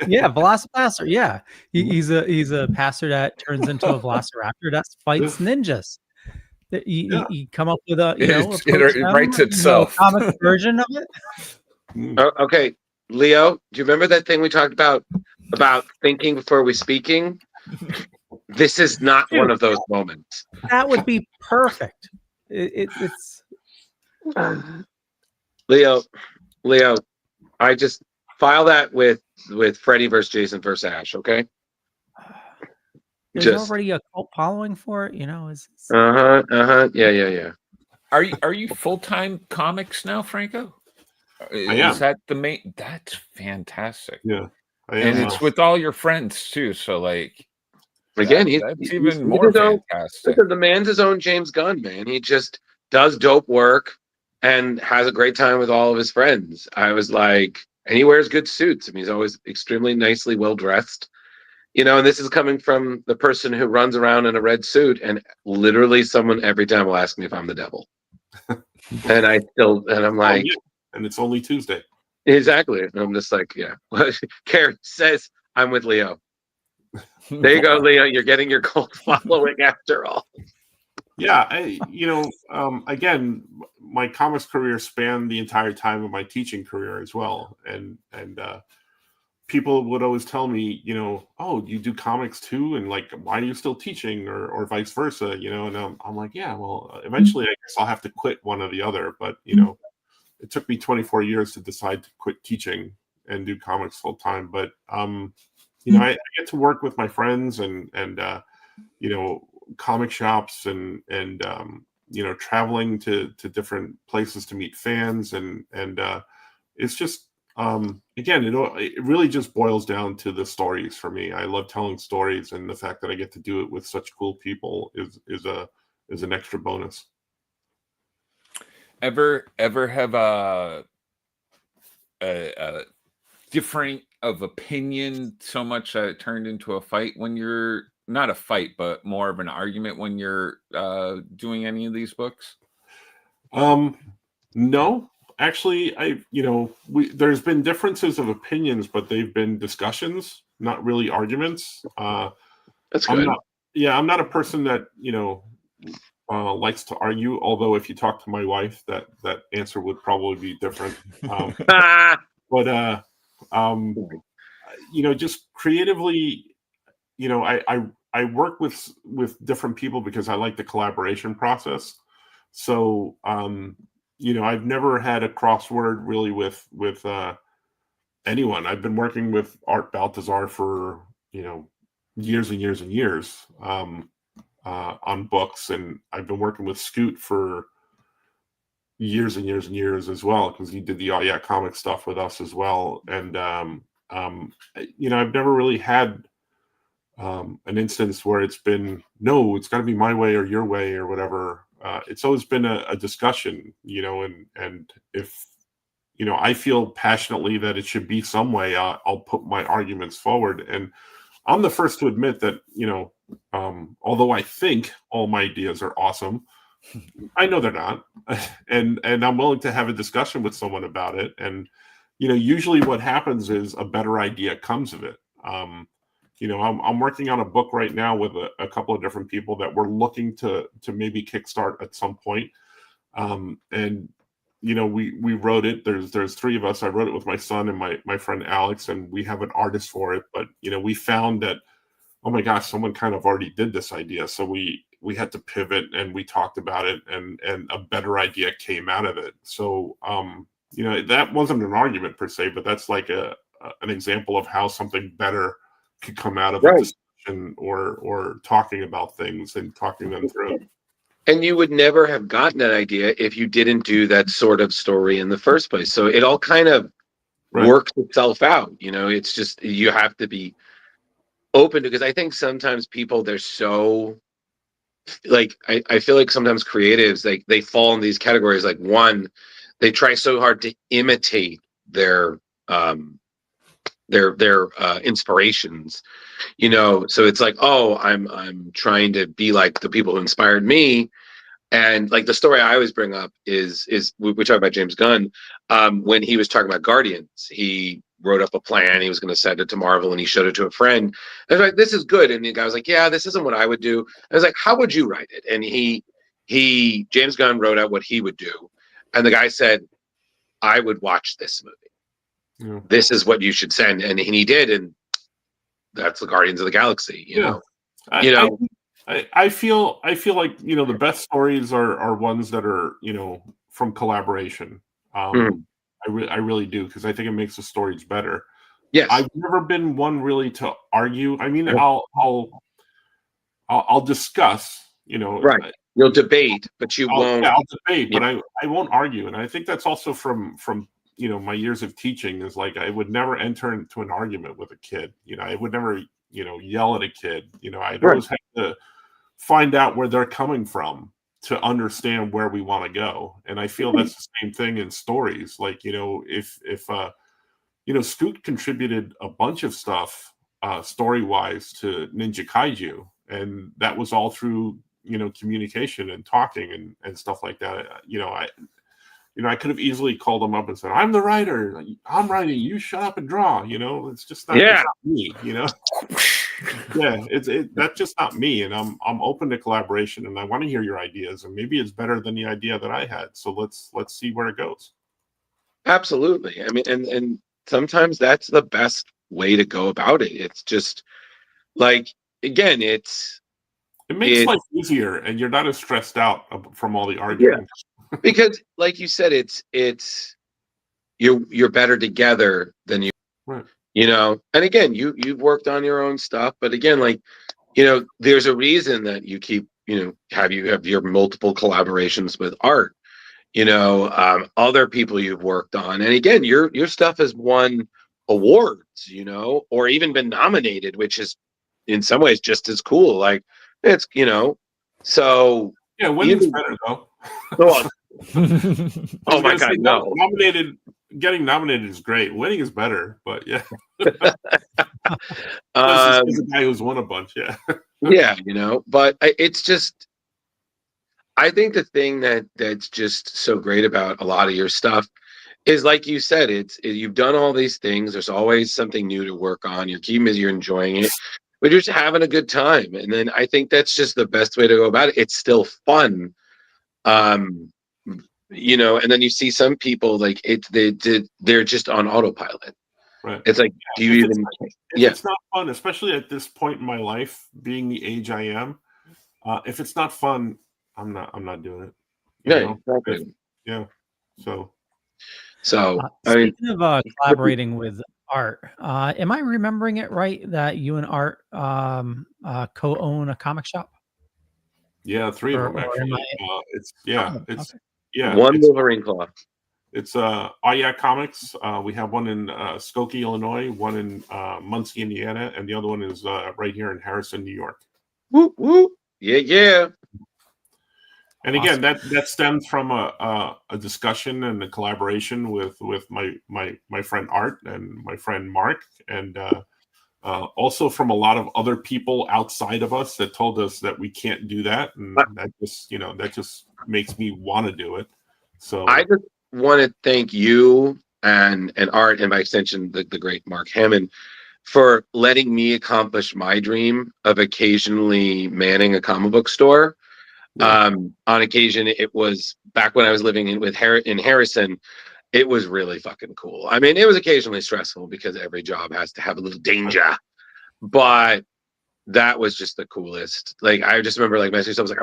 Yeah, Velocipaster. Yeah, he's a pastor that turns into a velociraptor that fights ninjas. You come up with a, you know, it writes itself. Comic version of it. Okay, Leo, do you remember that thing we talked about thinking before we speaking? This is not one of those moments. That would be perfect. It's Leo, I just file that with Freddy versus Jason versus Ash, okay? There's already a cult following for it, you know. Yeah. Are you full-time comics now, Franco? Is that the main? That's fantastic. Yeah, and it's with all your friends too. So like, Again, that's even more fantastic. The man's his own James Gunn, man. He just does dope work and has a great time with all of his friends. I was like, and he wears good suits. I mean, he's always extremely nicely well dressed. You know, and this is coming from the person who runs around in a red suit, and literally someone every time will ask me if I'm the devil. And I'm like, yeah. And it's only Tuesday. Exactly. And I'm just like, yeah. Karen says I'm with Leo. There you go, Leo. You're getting your cult following after all. Yeah, again, my comics career spanned the entire time of my teaching career as well, and people would always tell me, oh, you do comics too, and like, why are you still teaching, or vice versa, and I'm like, yeah, well, eventually, I guess I'll have to quit one or the other, but it took me 24 years to decide to quit teaching and do comics full time, but I get to work with my friends and comic shops and traveling to different places to meet fans and it's just again it really just boils down to the stories for me. I love telling stories, and the fact that I get to do it with such cool people is an extra bonus. Ever have a differing of opinion so much that it turned into a fight when you're not a fight, but more of an argument when you're doing any of these books? No, actually, there's been differences of opinions, but they've been discussions, not really arguments. That's good. I'm not a person that likes to argue. Although if you talk to my wife, that answer would probably be different. But just creatively, I work with different people because I like the collaboration process. So, I've never had a crossword really with anyone. I've been working with Art Baltazar for, years and years and years on books. And I've been working with Scoot for years and years and years as well, because he did the Oh Yeah comic stuff with us as well. And, I've never really had an instance where it's been, no, it's got to be my way or your way or whatever. It's always been a discussion, and if, I feel passionately that it should be some way, I'll put my arguments forward. And I'm the first to admit that, although I think all my ideas are awesome, I know they're not. And I'm willing to have a discussion with someone about it. And, usually what happens is a better idea comes of it. I'm working on a book right now with a couple of different people that we're looking to maybe kickstart at some point. And we wrote it. There's three of us. I wrote it with my son and my friend Alex, and we have an artist for it. But we found that, oh my gosh, someone kind of already did this idea. So we had to pivot, and we talked about it, and a better idea came out of it. So that wasn't an argument per se, but that's like an example of how something better could come out of a discussion or talking about things and talking them through. And you would never have gotten that idea if you didn't do that sort of story in the first place. So it all kind of works itself out. It's just, you have to be open to, because I think sometimes people, they're so like, I feel like sometimes creatives, they fall in these categories. Like, one, they try so hard to imitate their inspirations, so it's like, oh, I'm trying to be like the people who inspired me. And like the story I always bring up is we talk about James Gunn, when he was talking about Guardians, he wrote up a plan, he was going to send it to Marvel, and he showed it to a friend. I was like, this is good. And the guy was like, yeah, this isn't what I would do. I was like, how would you write it? And James Gunn wrote out what he would do, and the guy said, I would watch this movie. Yeah. This is what you should send. And he did, and that's the Guardians of the Galaxy, you know. I feel like, the best stories are ones that are, from collaboration. I really do, because I think it makes the stories better. Yes. I've never been one really to argue. I mean, I'll discuss, Right. You'll debate, but you won't. Yeah, I'll debate, but I won't argue. And I think that's also from my years of teaching, is like, I would never enter into an argument with a kid. I would never yell at a kid. I'd Right. always have to find out where they're coming from to understand where we want to go. And I feel that's the same thing in stories. Like, if Scoot contributed a bunch of stuff story-wise to Ninja Kaiju, and that was all through, communication and talking and stuff like that. I could have easily called him up and said, "I'm the writer. I'm writing. You shut up and draw." It's just not, it's not me. Yeah, that's just not me. And I'm open to collaboration, and I want to hear your ideas. And maybe it's better than the idea that I had. So let's see where it goes. Absolutely. I mean, and sometimes that's the best way to go about it. It's just like, again, it makes life easier, and you're not as stressed out from all the arguing. Because, like you said, it's you're better together than you. Right. And again, you've worked on your own stuff, but again, like, there's a reason that you keep, you have your multiple collaborations with art, other people you've worked on, and again, your stuff has won awards, or even been nominated, which is in some ways just as cool. Like, it's, so yeah, winning's better though. Oh my God, no. Getting nominated is great. Winning is better, but yeah. This is a guy who's won a bunch, yeah. Yeah, but it's just, I think the thing that's just so great about a lot of your stuff is, like you said, you've done all these things. There's always something new to work on. You're enjoying it, but you're just having a good time. And then I think that's just the best way to go about it. It's still fun. And then you see some people like they're just on autopilot. Right. It's like, do you even? It's not fun, especially at this point in my life, being the age I am. If it's not fun, I'm not doing it. Yeah, exactly. Yeah. So speaking of collaborating with Art, am I remembering it right that you and Art co-own a comic shop? Yeah, 3 of them actually. One Wolverine Claw. It's Oh Yeah Comics. We have one in Skokie, Illinois, one in Muncie, Indiana, and the other one is right here in Harrison, New York. Woo woo. Yeah. And again, that stems from a discussion and a collaboration with my friend Art and my friend Mark, and also from a lot of other people outside of us that told us that we can't do that, and that just makes me want to do it. So I just want to thank you and Art, and by extension the great Mark Hammond, for letting me accomplish my dream of occasionally manning a comic book store. Yeah. On occasion, it was back when I was living in Harrison. It was really fucking cool. I mean, it was occasionally stressful because every job has to have a little danger, but that was just the coolest. Like, I just remember, like, messaging, I was like,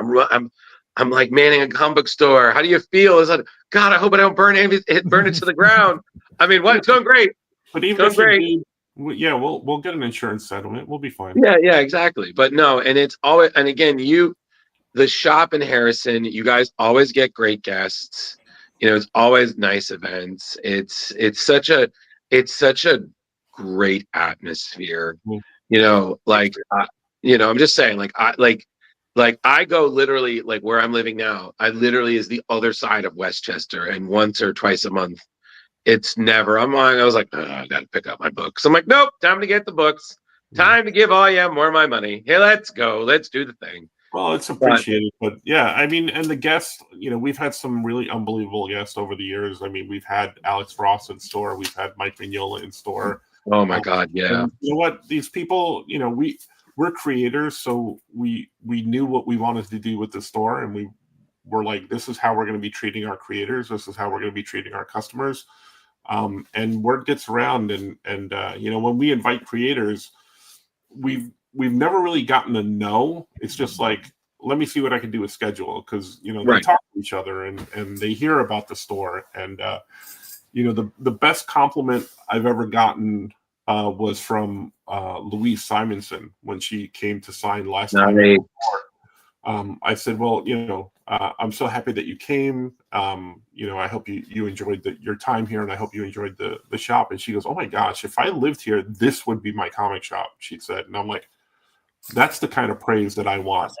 I'm like manning a comic book store. How do you feel? It's like, God, I hope I don't burn it to the ground. I mean, what? It's going great. But even if you do, yeah, we'll get an insurance settlement. We'll be fine. Yeah, exactly. But no, and it's always, and again, the shop in Harrison, you guys always get great guests. It's always nice events. It's such a great atmosphere. Like, I'm just saying, like, I go literally, like, where I'm living now, I literally is the other side of Westchester, and once or twice a month, it's never, I was like, I gotta pick up my books. I'm like, nope, time to get the books. Time to give all you more of my money. Hey, let's go. Let's do the thing. Well, it's appreciated, but yeah, I mean, and the guests, we've had some really unbelievable guests over the years. I mean, we've had Alex Ross in store, we've had Mike Mignola in store. Oh my God, yeah. And you know what? These people, we're creators, so we knew what we wanted to do with the store, and we were like, this is how we're going to be treating our creators. This is how we're going to be treating our customers. And word gets around, and when we invite creators, we've never really gotten a no. It's just like, let me see what I can do with schedule, because they talk to each other and they hear about the store. And the best compliment I've ever gotten was from Louise Simonson when she came to sign last time. I said, well, I'm so happy that you came. I hope you enjoyed your time here, and I hope you enjoyed the shop. And she goes, oh my gosh, if I lived here, this would be my comic shop, she said. And I'm like, that's the kind of praise that I want.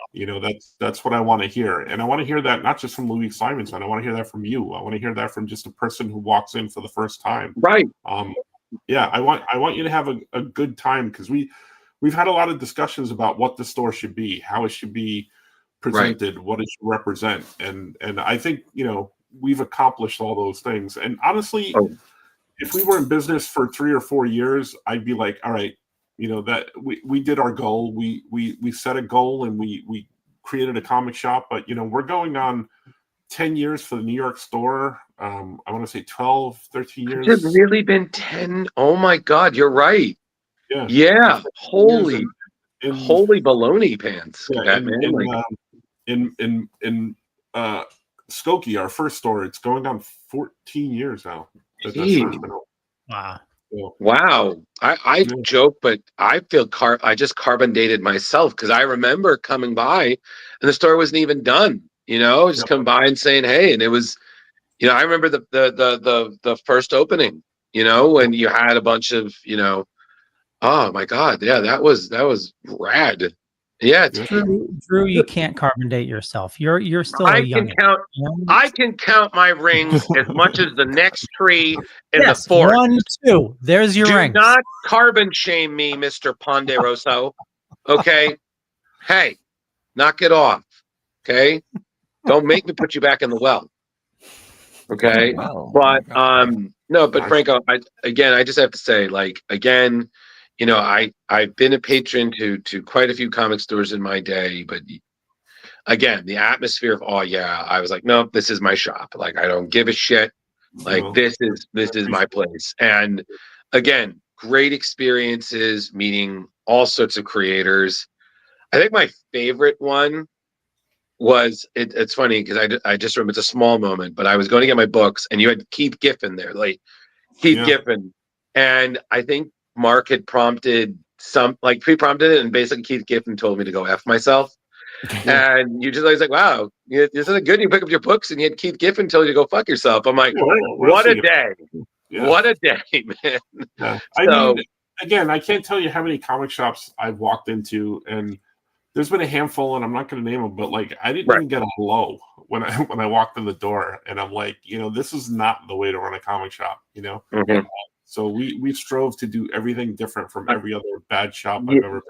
That's what I want to hear. And I want to hear that not just from Louis Simonson. I want to hear that from you. I want to hear that from just a person who walks in for the first time. Right. Yeah, I want you to have a good time, because we've had a lot of discussions about what the store should be, how it should be presented, what it should represent, and I think we've accomplished all those things. And honestly, if we were in business for 3 or 4 years, I'd be like, all right, that we did our goal, we set a goal, and we created a comic shop. But we're going on 10 years for the New York store. I want to say 12, 13 years. It's really been 10. Oh my God, you're right. Yeah. Holy baloney pants. Yeah, in Skokie, our first store, it's going on 14 years now. That store's been open. Wow. So, wow. I joke, but I feel I just carbon dated myself, because I remember coming by and the store wasn't even done. Just come by and saying, hey, and it was, I remember the first opening, when you had a bunch of, oh my God, yeah, that was rad. Yeah, Drew, you can't carbon date yourself. You're still a young. I can count my rings as much as the next tree in the forest. 1, 2. There's your ring. Do not carbon shame me, Mr. Ponderoso. Okay, hey, knock it off. Okay, don't make me put you back in the well. Okay, but no, but Franco, I just have to say, again. I've been a patron to quite a few comic stores in my day, but again, the atmosphere of, I was like, no, this is my shop. I don't give a shit. This is my place. And again, great experiences, meeting all sorts of creators. I think my favorite one was, it's funny because I just remember, it's a small moment, but I was going to get my books and you had Keith Giffen there, Keith Giffen. And I think Mark had pre-prompted it, and basically Keith Giffen told me to go F myself. And you just always like, wow, isn't it good? You pick up your books and you had Keith Giffen tell you to go fuck yourself. I'm like, what a day. Yeah. What a day, man. Yeah. I mean, again, I can't tell you how many comic shops I've walked into, and there's been a handful, and I'm not going to name them, but I didn't even get a hello when I walked in the door, and I'm like, this is not the way to run a comic shop, Mm-hmm. So we strove to do everything different from every other bad shop I've ever been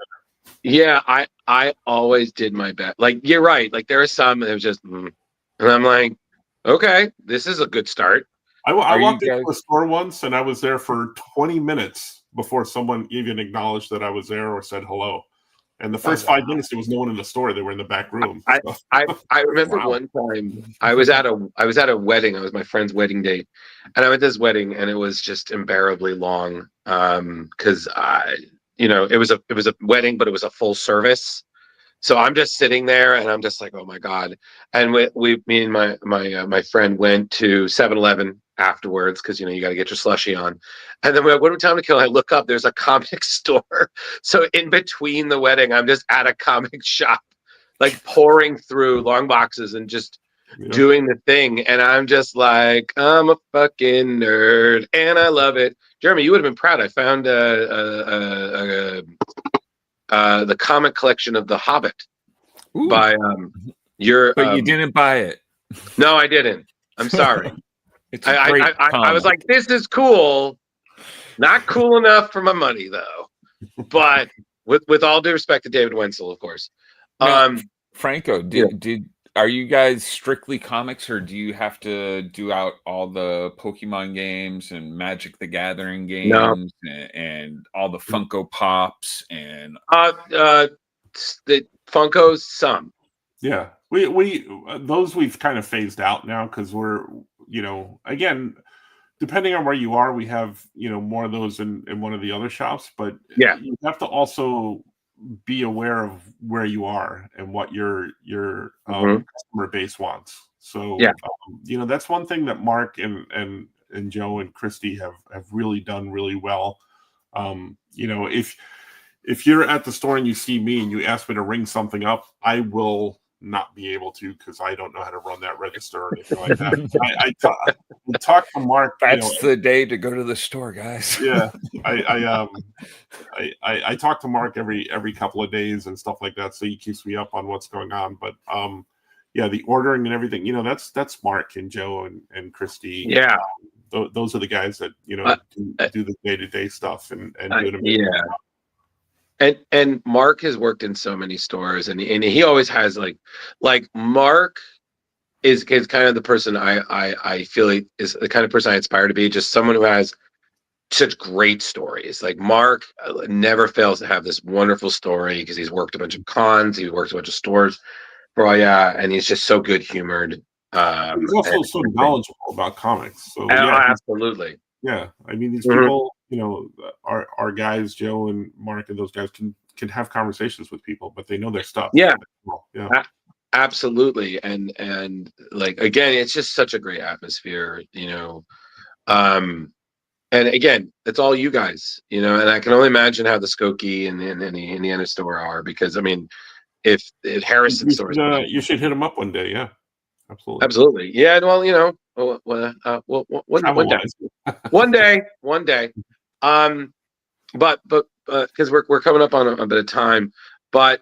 in. Yeah, I always did my best. You're right. There are some that was just, and I'm like, okay, this is a good start. I walked into a store once, and I was there for 20 minutes before someone even acknowledged that I was there or said hello. And the first 5 minutes, there was no one in the store. They were in the back room. I remember one time I was at a wedding. It was my friend's wedding day, and I went to this wedding, and it was just unbearably long. Because it was a wedding, but it was a full service. So I'm just sitting there, and I'm just like, oh my God. And me and my friend went to 7-Eleven afterwards, because you got to get your slushie on. And then what are we time to kill? I look up, there's a comic store. So in between the wedding, I'm just at a comic shop, pouring through long boxes and just doing the thing. And I'm just like, I'm a fucking nerd, and I love it. Jeremy, you would have been proud. I found the comic collection of The Hobbit. Ooh. By but you didn't buy it. No, I didn't. I'm sorry. I was like, this is cool. Not cool enough for my money, though. But with all due respect to David Wenzel, of course. Now, Franco, are you guys strictly comics, or do you have to do out all the Pokemon games and Magic the Gathering games and all the Funko Pops and the Funkos? Some. Yeah, we those we've kind of phased out now, because we're again, depending on where you are, we have more of those in one of the other shops, but you have to also be aware of where you are and what your customer base wants. So that's one thing that Mark and Joe and Christy have really done really well. If you're at the store and you see me and you ask me to ring something up, I will not be able to because I don't know how to run that register or anything like that. I talked to Mark. That's the day to go to the store, guys. Yeah, I talk to Mark every couple of days and stuff like that, so he keeps me up on what's going on. But yeah, the ordering and everything, that's Mark and Joe and Christy. Yeah, those are the guys that do the day-to-day stuff and do it. Yeah. And Mark has worked in so many stores, and he always has like Mark is kind of the person I feel like is the kind of person I aspire to be, just someone who has such great stories. Like Mark never fails to have this wonderful story because he's worked a bunch of cons, he worked a bunch of stores for and he's just so good humored. He's also so knowledgeable about comics. So absolutely. Yeah, I mean these people, our guys, Joe and Mark, and those guys can have conversations with people, but they know their stuff. Yeah, yeah, absolutely. And like again, it's just such a great atmosphere, And again, it's all you guys, and I can only imagine how the Skokie and the Indiana store are, because I mean, if Harrison stores, you should hit them up one day. Yeah, absolutely. Yeah, well, one day. But because we're coming up on a bit of time, but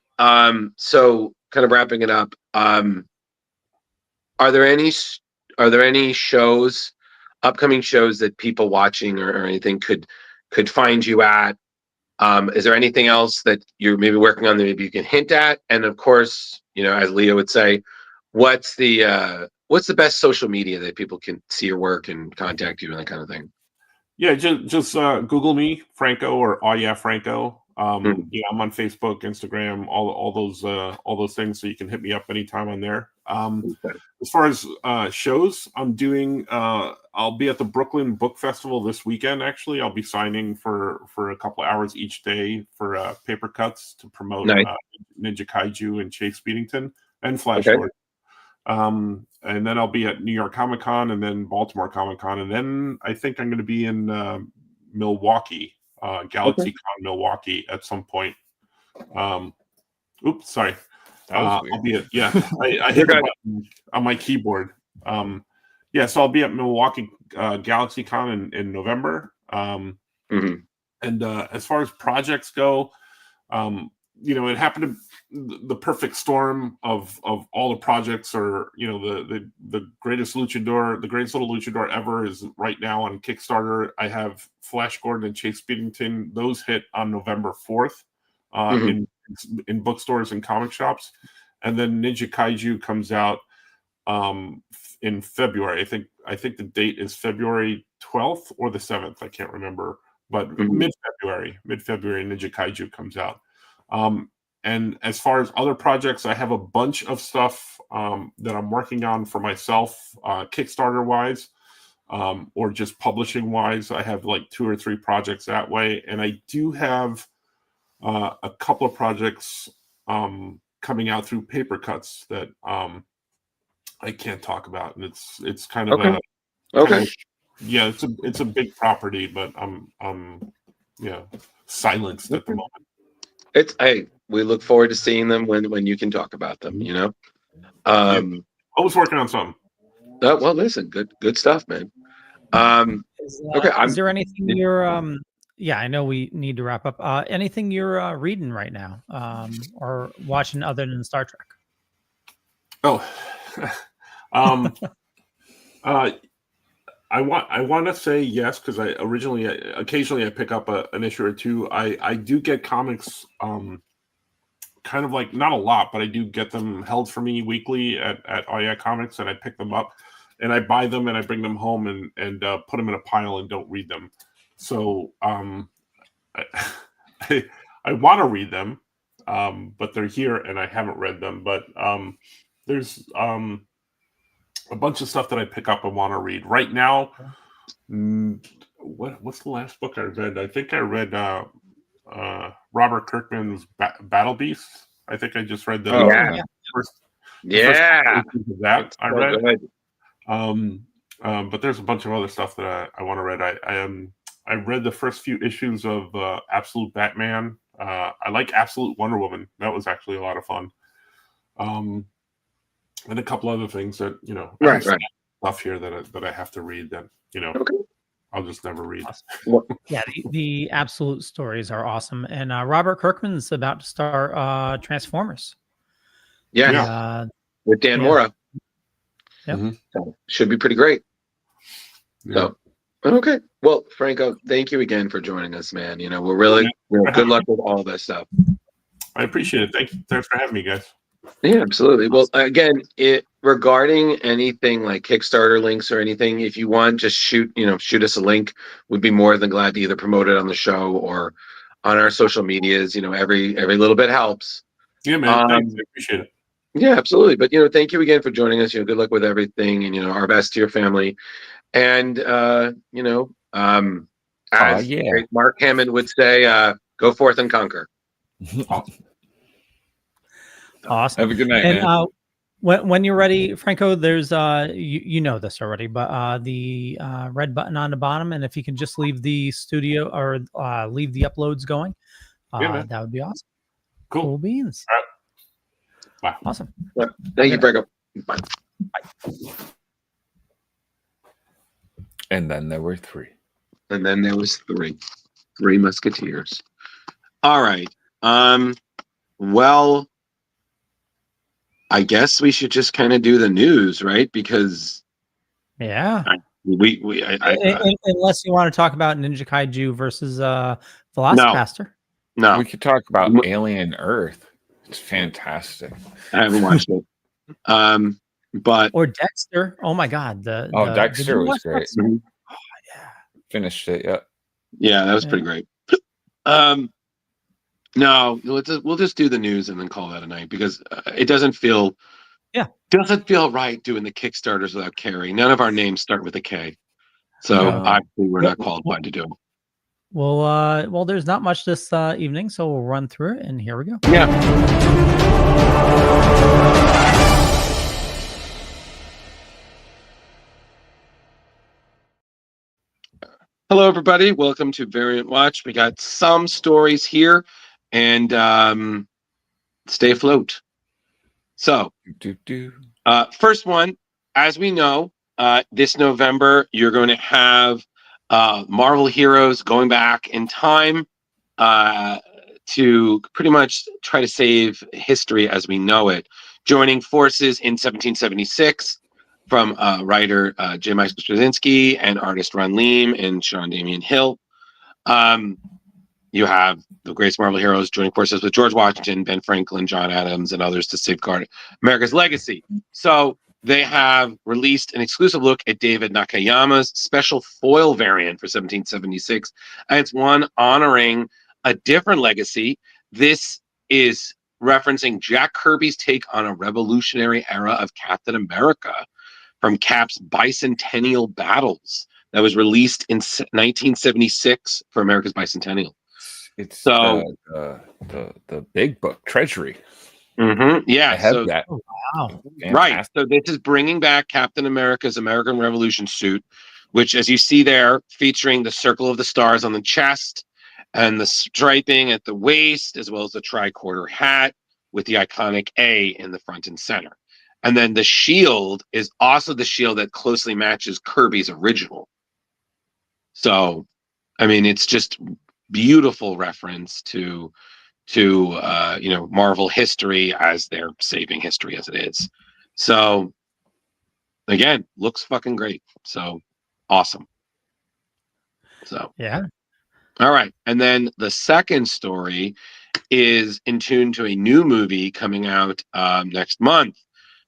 so kind of wrapping it up. Are there any shows? Upcoming shows that people watching or anything could find you at? Is there anything else that you're maybe working on that maybe you can hint at? And of course, as Leo would say, what's the best social media that people can see your work and contact you and that kind of thing? Yeah, just Google me, Franco, or Franco. I'm on Facebook, Instagram, all those things, so you can hit me up anytime on there. As far as shows, I'm doing. I'll be at the Brooklyn Book Festival this weekend. Actually, I'll be signing for a couple hours each day for paper cuts to promote Ninja Kaiju and Chase Speedington and Flash Gordon. And then I'll be at New York Comic Con and then Baltimore Comic Con, and then I think I'm going to be in Milwaukee, Galaxy Con Milwaukee at some point. Oops, sorry. I'll be at I hit the button on my keyboard. So I'll be at Milwaukee Galaxy Con in November. And as far as projects go, it happened to the perfect storm of all the projects, or the Greatest Luchador, the Greatest Little Luchador Ever is right now on Kickstarter. I have Flash Gordon and Chase Speedington; those hit on November 4th in bookstores and comic shops, and then Ninja Kaiju comes out in February. I think the date is February 12th or the 7th. I can't remember, but mid-February Ninja Kaiju comes out. And as far as other projects, I have a bunch of stuff that I'm working on for myself, Kickstarter-wise, or just publishing-wise. I have like 2 or 3 projects that way. And I do have a couple of projects coming out through paper cuts that I can't talk about. And it's kind of it's a big property, but I'm silenced at the moment. We look forward to seeing them when you can talk about them, I was working on something. Well, listen, good stuff, man. Is there anything you're I know we need to wrap up. Anything you're reading right now, or watching other than Star Trek? I want to say yes, because occasionally I pick up an issue or two. I do get comics, kind of like, not a lot, but I do get them held for me weekly at Comics, and I pick them up and I buy them and I bring them home and put them in a pile and don't read them. So I want to read them, but they're here and I haven't read them. But there's a bunch of stuff that I pick up and want to read right now. What's the last book I read? I think I read Robert Kirkman's Battle Beasts. I think I just read the first of that. I read. But there's a bunch of other stuff that I want to read. I read the first few issues of Absolute Batman. I like Absolute Wonder Woman. That was actually a lot of fun. and a couple other things that I Right, have right. stuff here that I have to read that Okay. I'll just never read. Yeah, the absolute stories are awesome. And Robert Kirkman's about to start Transformers. Yes. Yeah. With Dan Yeah. Mora. Yep. So, should be pretty great. Yeah. So, okay. Well, Franco, thank you again for joining us, man. We're really good luck with all this stuff. I appreciate it. Thanks for having me, guys. Yeah, absolutely. Well, again, regarding anything like Kickstarter links or anything, if you want, just shoot us a link. We'd be more than glad to either promote it on the show or on our social medias. Every little bit helps. Yeah, man. Thanks. I appreciate it. Yeah, absolutely. But thank you again for joining us. Good luck with everything, and our best to your family. And as Mark Hammond would say, go forth and conquer. Awesome. Have a good night, and, man. When you're ready, Franco, there's you know this already, but the red button on the bottom, and if you can just leave the studio or leave the uploads going, that would be awesome. Cool beans. All right. Bye. Awesome. Yeah. Thank you, Franco. Bye. And then there were three. And then there was three musketeers. All right. Well, I guess we should just kind of do the news, right? Because unless you want to talk about Ninja Kaiju versus Velocipaster. No. We could talk about Alien Earth. It's fantastic. I haven't watched it. Or Dexter. Oh my God. Dexter was great. Dexter? Mm-hmm. Oh, yeah. Finished it. Yeah. Yeah, that was pretty great. No, we'll just do the news and then call that a night because it doesn't feel right doing the Kickstarters without Kari. None of our names start with a K, so obviously we're not qualified to do it. Well, there's not much this evening, so we'll run through it, and here we go. Yeah. Hello, everybody. Welcome to Variant Watch. We got some stories here, and stay afloat. So, first one, as we know, this November, you're going to have Marvel heroes going back in time to pretty much try to save history as we know it, joining forces in 1776 from writer J. Michael Straczynski and artist Ron Leem and Sean Damian Hill. You have the greatest Marvel heroes joining forces with George Washington, Ben Franklin, John Adams, and others to safeguard America's legacy. So they have released an exclusive look at David Nakayama's special foil variant for 1776. And it's one honoring a different legacy. This is referencing Jack Kirby's take on a revolutionary era of Captain America from Cap's bicentennial battles that was released in 1976 for America's bicentennial. It's the big book Treasury. Mm-hmm. Yeah, I have that. Oh, wow. Right. So this is bringing back Captain America's American Revolution suit, which, as you see there, featuring the circle of the stars on the chest and the striping at the waist, as well as the tricorner hat with the iconic A in the front and center. And then the shield is also the shield that closely matches Kirby's original. So, I mean, it's just beautiful reference to Marvel history as they're saving history as it is. So again, looks fucking great. So awesome. So yeah. All right. And then the second story is in tune to a new movie coming out next month.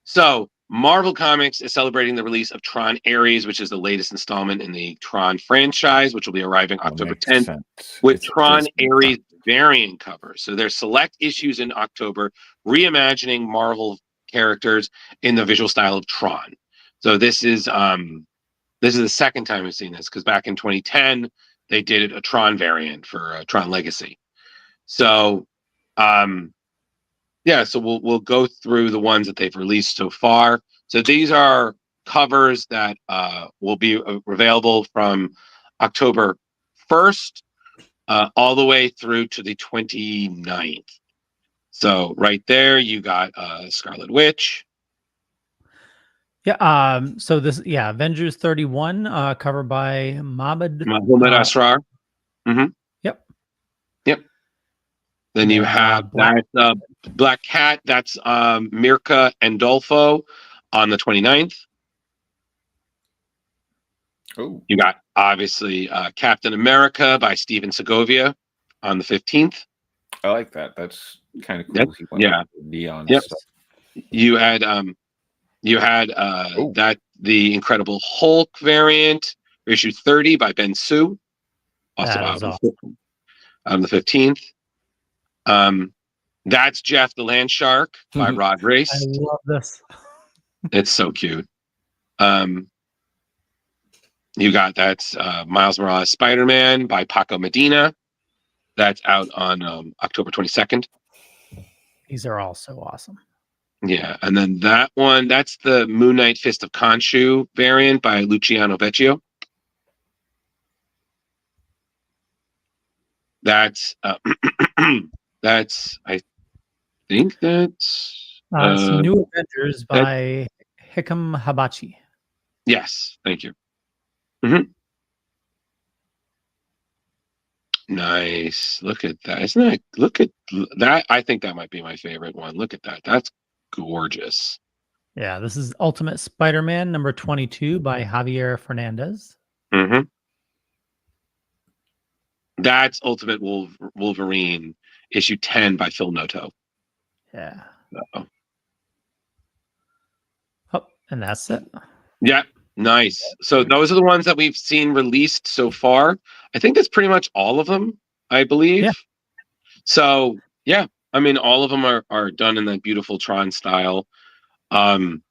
So Marvel Comics is celebrating the release of Tron Ares, which is the latest installment in the Tron franchise, which will be arriving October 10th with Tron Ares variant covers. So there's select issues in October reimagining Marvel characters in the visual style of Tron. So this is the second time we've seen this, because back in 2010 they did a Tron variant for Tron Legacy. So so we'll go through the ones that they've released so far. So these are covers that will be available from October 1st all the way through to the 29th. So right there, you got Scarlet Witch, Yeah. So this, Avengers 31, covered by Mabed. Muhammad Asrar. Mm-hmm. Yep. Yep. Then you have Black Cat. That's Mirka Andolfo on the 29th. Oh, You got obviously Captain America by Steven Segovia on the 15th. I like that. That's kind of cool. Yep. He went Yeah. with the neon Yep. stuff. You had that the Incredible Hulk variant, issue 30 by Ben Sue, also That is out on the 15th. That's Jeff the Land Shark by Rod Race. I love this. It's so cute. You got that's Miles Morales Spider-Man by Paco Medina. That's out on October 22nd. These are all so awesome. Yeah, and then that one, that's the Moon Knight Fist of Khonshu variant by Luciano Vecchio. That's that's I think that's some New Avengers by Hikam Habachi. Yes, thank you. Mm-hmm. Nice. Look at that. Isn't that? Look at that. I think that might be my favorite one. Look at that. That's gorgeous. Yeah, this is Ultimate Spider-Man number 22 by Javier Fernandez. Mm-hmm. That's Ultimate Wolverine issue 10 by Phil Noto. Yeah. Uh-oh. Oh, and that's it. Yeah, nice. So those are the ones that we've seen released so far. I think that's pretty much all of them, I believe. Yeah. So yeah, I mean, all of them are done in that beautiful Tron style. Again,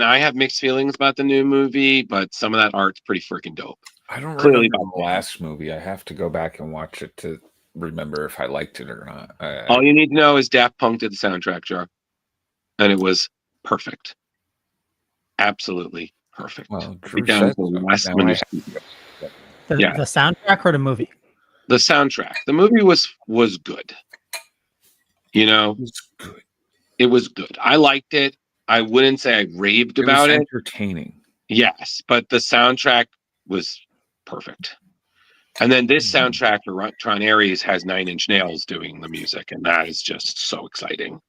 I have mixed feelings about the new movie, but some of that art's pretty freaking dope. I don't Clearly remember the last movie. I have to go back and watch it to remember if I liked it or not. All you need to know is Daft Punk did the soundtrack, Jar, and it was perfect. Absolutely perfect. Well, Drew down said to the so. last Now minute. The Yeah. soundtrack or the movie? The soundtrack. The movie was good. You know, it was good. I liked it. I wouldn't say I raved about it. Entertaining. Yes, but the soundtrack was perfect. And then this soundtrack for Tron Ares has 9 Inch Nails doing the music, and that is just so exciting.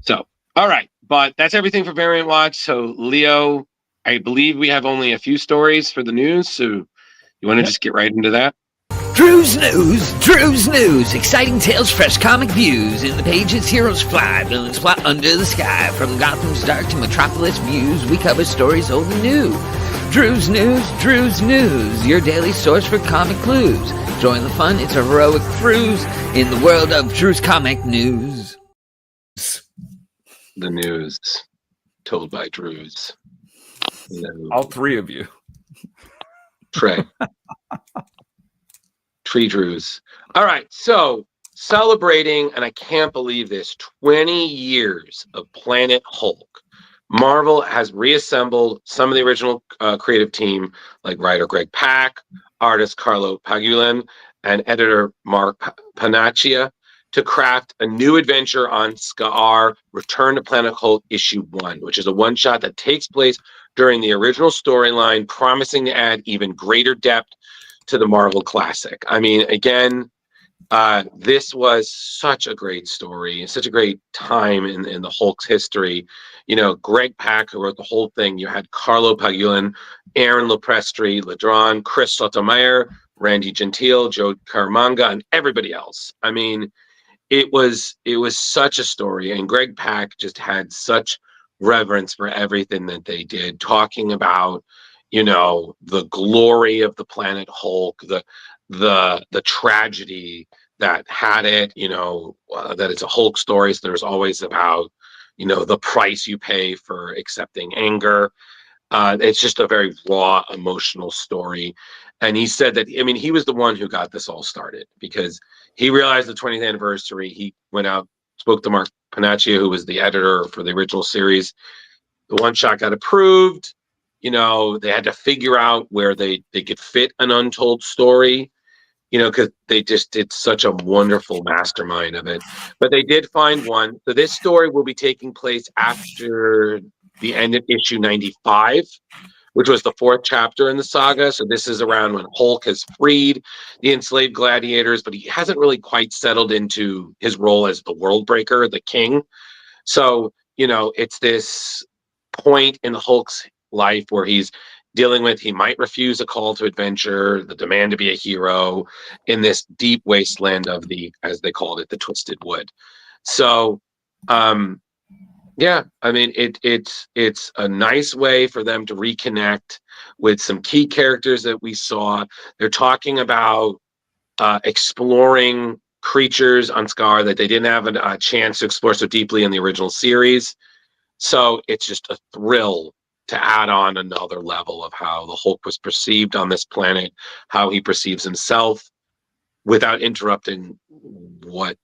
So, all right, but that's everything for Variant Watch. So, Leo, I believe we have only a few stories for the news. So, you want to just get right into that? Drew's News, exciting tales, fresh comic views. In the pages, heroes fly, villains plot under the sky. From Gotham's dark to Metropolis views, we cover stories old and new. Drew's News, your daily source for comic clues. Join the fun, it's a heroic cruise in the world of Drew's Comic News. The news told by Drews. All three of you. Trey. Tree Drews. All right, so celebrating, and I can't believe this, 20 years of Planet Hulk. Marvel has reassembled some of the original creative team, like writer Greg Pak, artist Carlo Pagulain, and editor Mark Panaccia, to craft a new adventure on Skaar, Return to Planet Hulk issue 1, which is a one-shot that takes place during the original storyline, promising to add even greater depth to the Marvel classic. I mean, again, this was such a great story, such a great time in the Hulk's history. You know, Greg Pak, who wrote the whole thing, you had Carlo Pagulain, Aaron Lopresti, Ladron, Chris Sotomayor, Randy Gentile, Joe Caramanga, and everybody else. I mean, it was such a story, and Greg Pak just had such reverence for everything that they did, talking about, you know, the glory of the Planet Hulk, the tragedy that had it, you know, that it's a Hulk story. So there's always about, you know, the price you pay for accepting anger. It's just a very raw, emotional story. And he said that, I mean, he was the one who got this all started, because he realized the 20th anniversary. He went out, spoke to Mark Panaccia, who was the editor for the original series. The one shot got approved. You know, they had to figure out where they could fit an untold story, you know, because they just did such a wonderful mastermind of it. But they did find one. So this story will be taking place after the end of issue 95, which was the 4th chapter in the saga. So this is around when Hulk has freed the enslaved gladiators, but he hasn't really quite settled into his role as the world breaker, the king. So, it's this point in Hulk's life where he's dealing with, he might refuse a call to adventure, the demand to be a hero in this deep wasteland of the, as they called it, the Twisted Wood. So, yeah, I mean, it's a nice way for them to reconnect with some key characters that we saw. They're talking about exploring creatures on Scar that they didn't have a chance to explore so deeply in the original series. So it's just a thrill to add on another level of how the Hulk was perceived on this planet, how he perceives himself, without interrupting what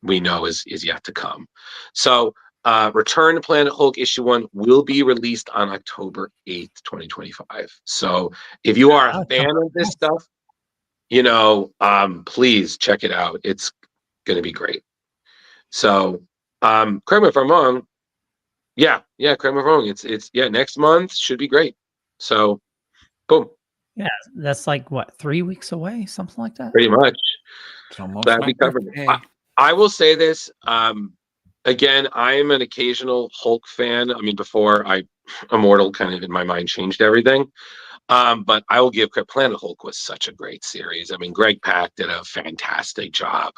we know is yet to come. So Return to Planet Hulk issue 1 will be released on October 8th, 2025. So if you are a fan of this stuff, please check it out. It's going to be great. So correct me if I'm wrong. Yeah, correct me if I'm wrong. It's next month should be great. So boom. Yeah, that's like what, 3 weeks away, something like that. Pretty much. It's almost Glad my we covered birthday. it. I will say this. Again, I am an occasional Hulk fan. I mean, before Immortal kind of in my mind changed everything. But I will give credit. Planet Hulk was such a great series. I mean, Greg Pak did a fantastic job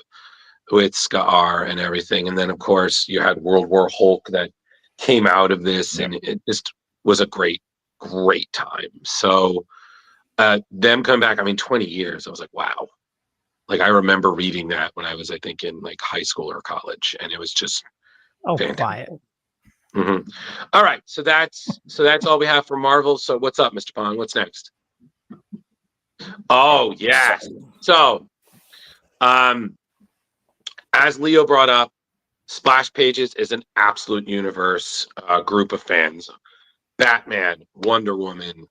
with Scar and everything. And then, of course, you had World War Hulk that came out of this, and it just was a great time. So them coming back, I mean, 20 years, I was like, wow. Like, I remember reading that when I was, I think, in like high school or college, and it was just fantastic. Quiet. Mm-hmm. All right, so that's all we have for Marvel. So what's up, Mr. Pong? What's next? Oh yes. So, as Leo brought up, Splash Pages is an absolute universe group of fans. Batman, Wonder Woman,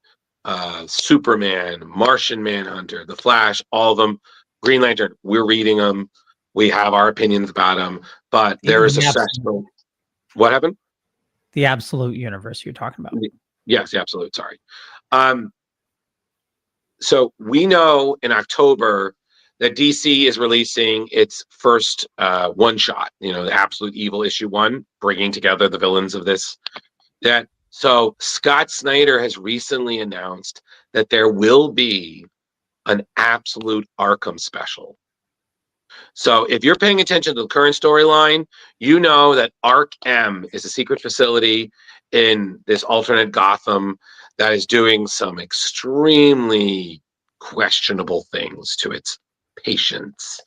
Superman, Martian Manhunter, The Flash, all of them. Green Lantern, we're reading them. We have our opinions about them, but there is a special. What happened? The absolute universe you're talking about. Yes, the absolute. Sorry. So we know in October that DC is releasing its first one shot. The Absolute Evil issue 1, bringing together the villains of this. So Scott Snyder has recently announced that there will be an Absolute Arkham special. So if you're paying attention to the current storyline, you know that Arkham is a secret facility in this alternate Gotham that is doing some extremely questionable things to its patients.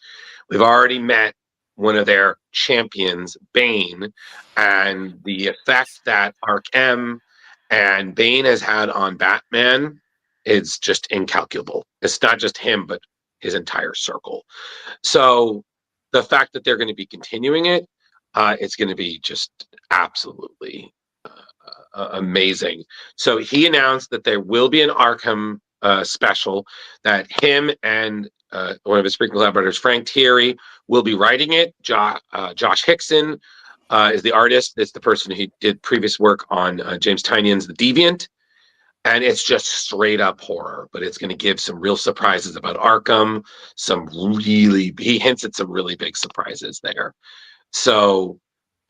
We've already met one of their champions, Bane, and the effect that Arkham and Bane has had on Batman is just incalculable. It's not just him, but his entire circle. So the fact that they're going to be continuing it, it's going to be just absolutely amazing. So he announced that there will be an Arkham special, that him and one of his frequent collaborators, Frank Thierry, will be writing it. Josh Hickson is the artist. It's the person who did previous work on James Tynion's The Deviant. And it's just straight up horror, but it's going to give some real surprises about Arkham. He hints at some really big surprises there. So,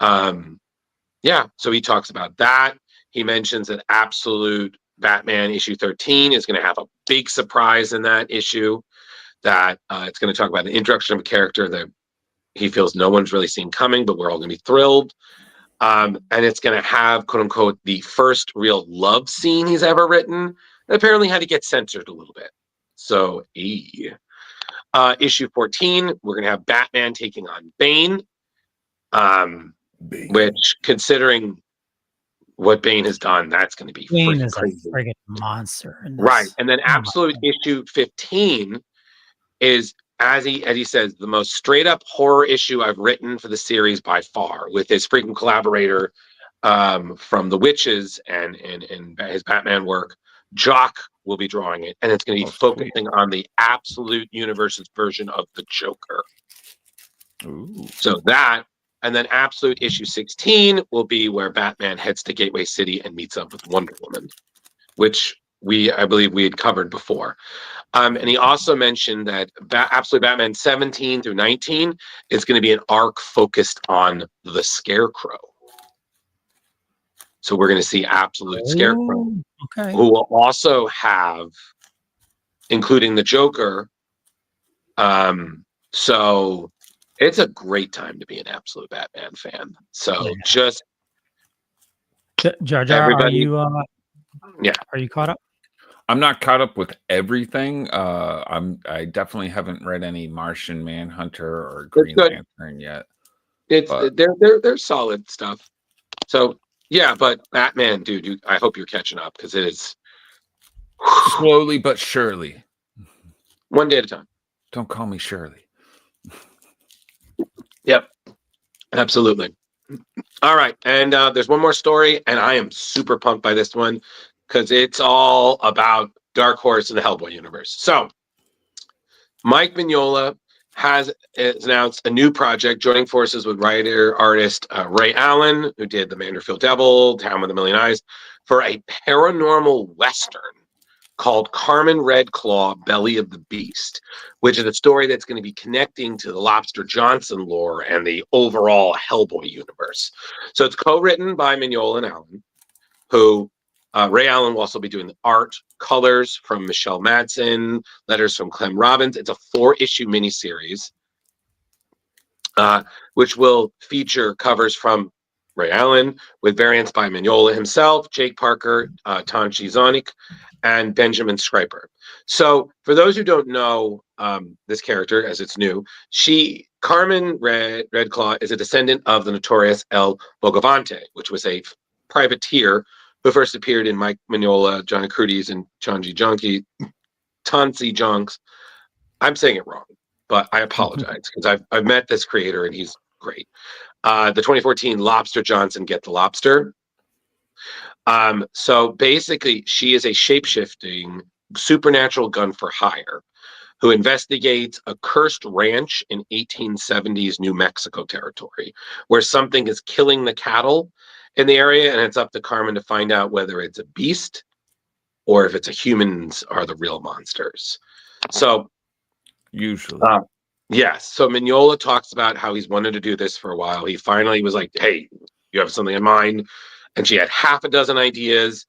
so he talks about that. He mentions that Absolute Batman issue 13 is going to have a big surprise in that issue, that it's going to talk about the introduction of a character that he feels no one's really seen coming, but we're all going to be thrilled. And it's going to have, quote unquote, the first real love scene he's ever written. That apparently had to get censored a little bit. So, issue 14, we're going to have Batman taking on Bane, which, considering what Bane has done, that's going to be Bane is crazy. a friggin' monster. Right. And then Absolute issue 15 is, as he says, the most straight up horror issue I've written for the series by far, with his frequent collaborator from The Witches and his Batman work. Jock will be drawing it, and it's going to be focusing on the Absolute Universe's version of the Joker. Ooh. So that, And then Absolute issue 16 will be where Batman heads to Gateway City and meets up with Wonder Woman, which I believe we had covered before. And he also mentioned that Absolute Batman 17 through 19 is going to be an arc focused on the Scarecrow. So we're going to see Absolute Scarecrow, Okay. who will also have, including the Joker. So it's a great time to be an Absolute Batman fan. So just Jar Jar, everybody, are you caught up? I'm not caught up with everything. I definitely haven't read any Martian Manhunter or Green Lantern yet. They're solid stuff. So yeah, but Batman, dude, I hope you're catching up because it is slowly but surely, one day at a time. Don't call me Shirley. Yep, absolutely. All right, and there's one more story, and I am super pumped by this one because it's all about Dark Horse and the Hellboy universe. So, Mike Mignola has announced a new project, joining forces with writer-artist Ray Allen, who did The Manderfield Devil, Town with a Million Eyes, for a paranormal western called Carmen Redclaw, Belly of the Beast, which is a story that's going to be connecting to the Lobster Johnson lore and the overall Hellboy universe. So it's co-written by Mignola and Allen, who Ray Allen will also be doing the art, colors from Michelle Madsen, letters from Clem Robbins. It's a 4-issue miniseries, which will feature covers from Ray Allen with variants by Mignola himself, Jake Parker, Tanji Zonik, and Benjamin Schreiber. So for those who don't know this character, as it's new, Carmen Redclaw is a descendant of the notorious El Bogavante, which was a privateer who first appeared in Mike Mignola, Johnny Crudy's, and Tansi Jonks. I'm saying it wrong, but I apologize because I've met this creator and he's great. The 2014 Lobster Johnson, Get the Lobster. So basically, she is a shape-shifting supernatural gun for hire who investigates a cursed ranch in 1870s New Mexico territory where something is killing the cattle in the area, and it's up to Carmen to find out whether it's a beast or if it's humans are the real monsters. So usually, yes. So Mignola talks about how he's wanted to do this for a while. He finally was like, "Hey, you have something in mind?" And she had half a dozen ideas.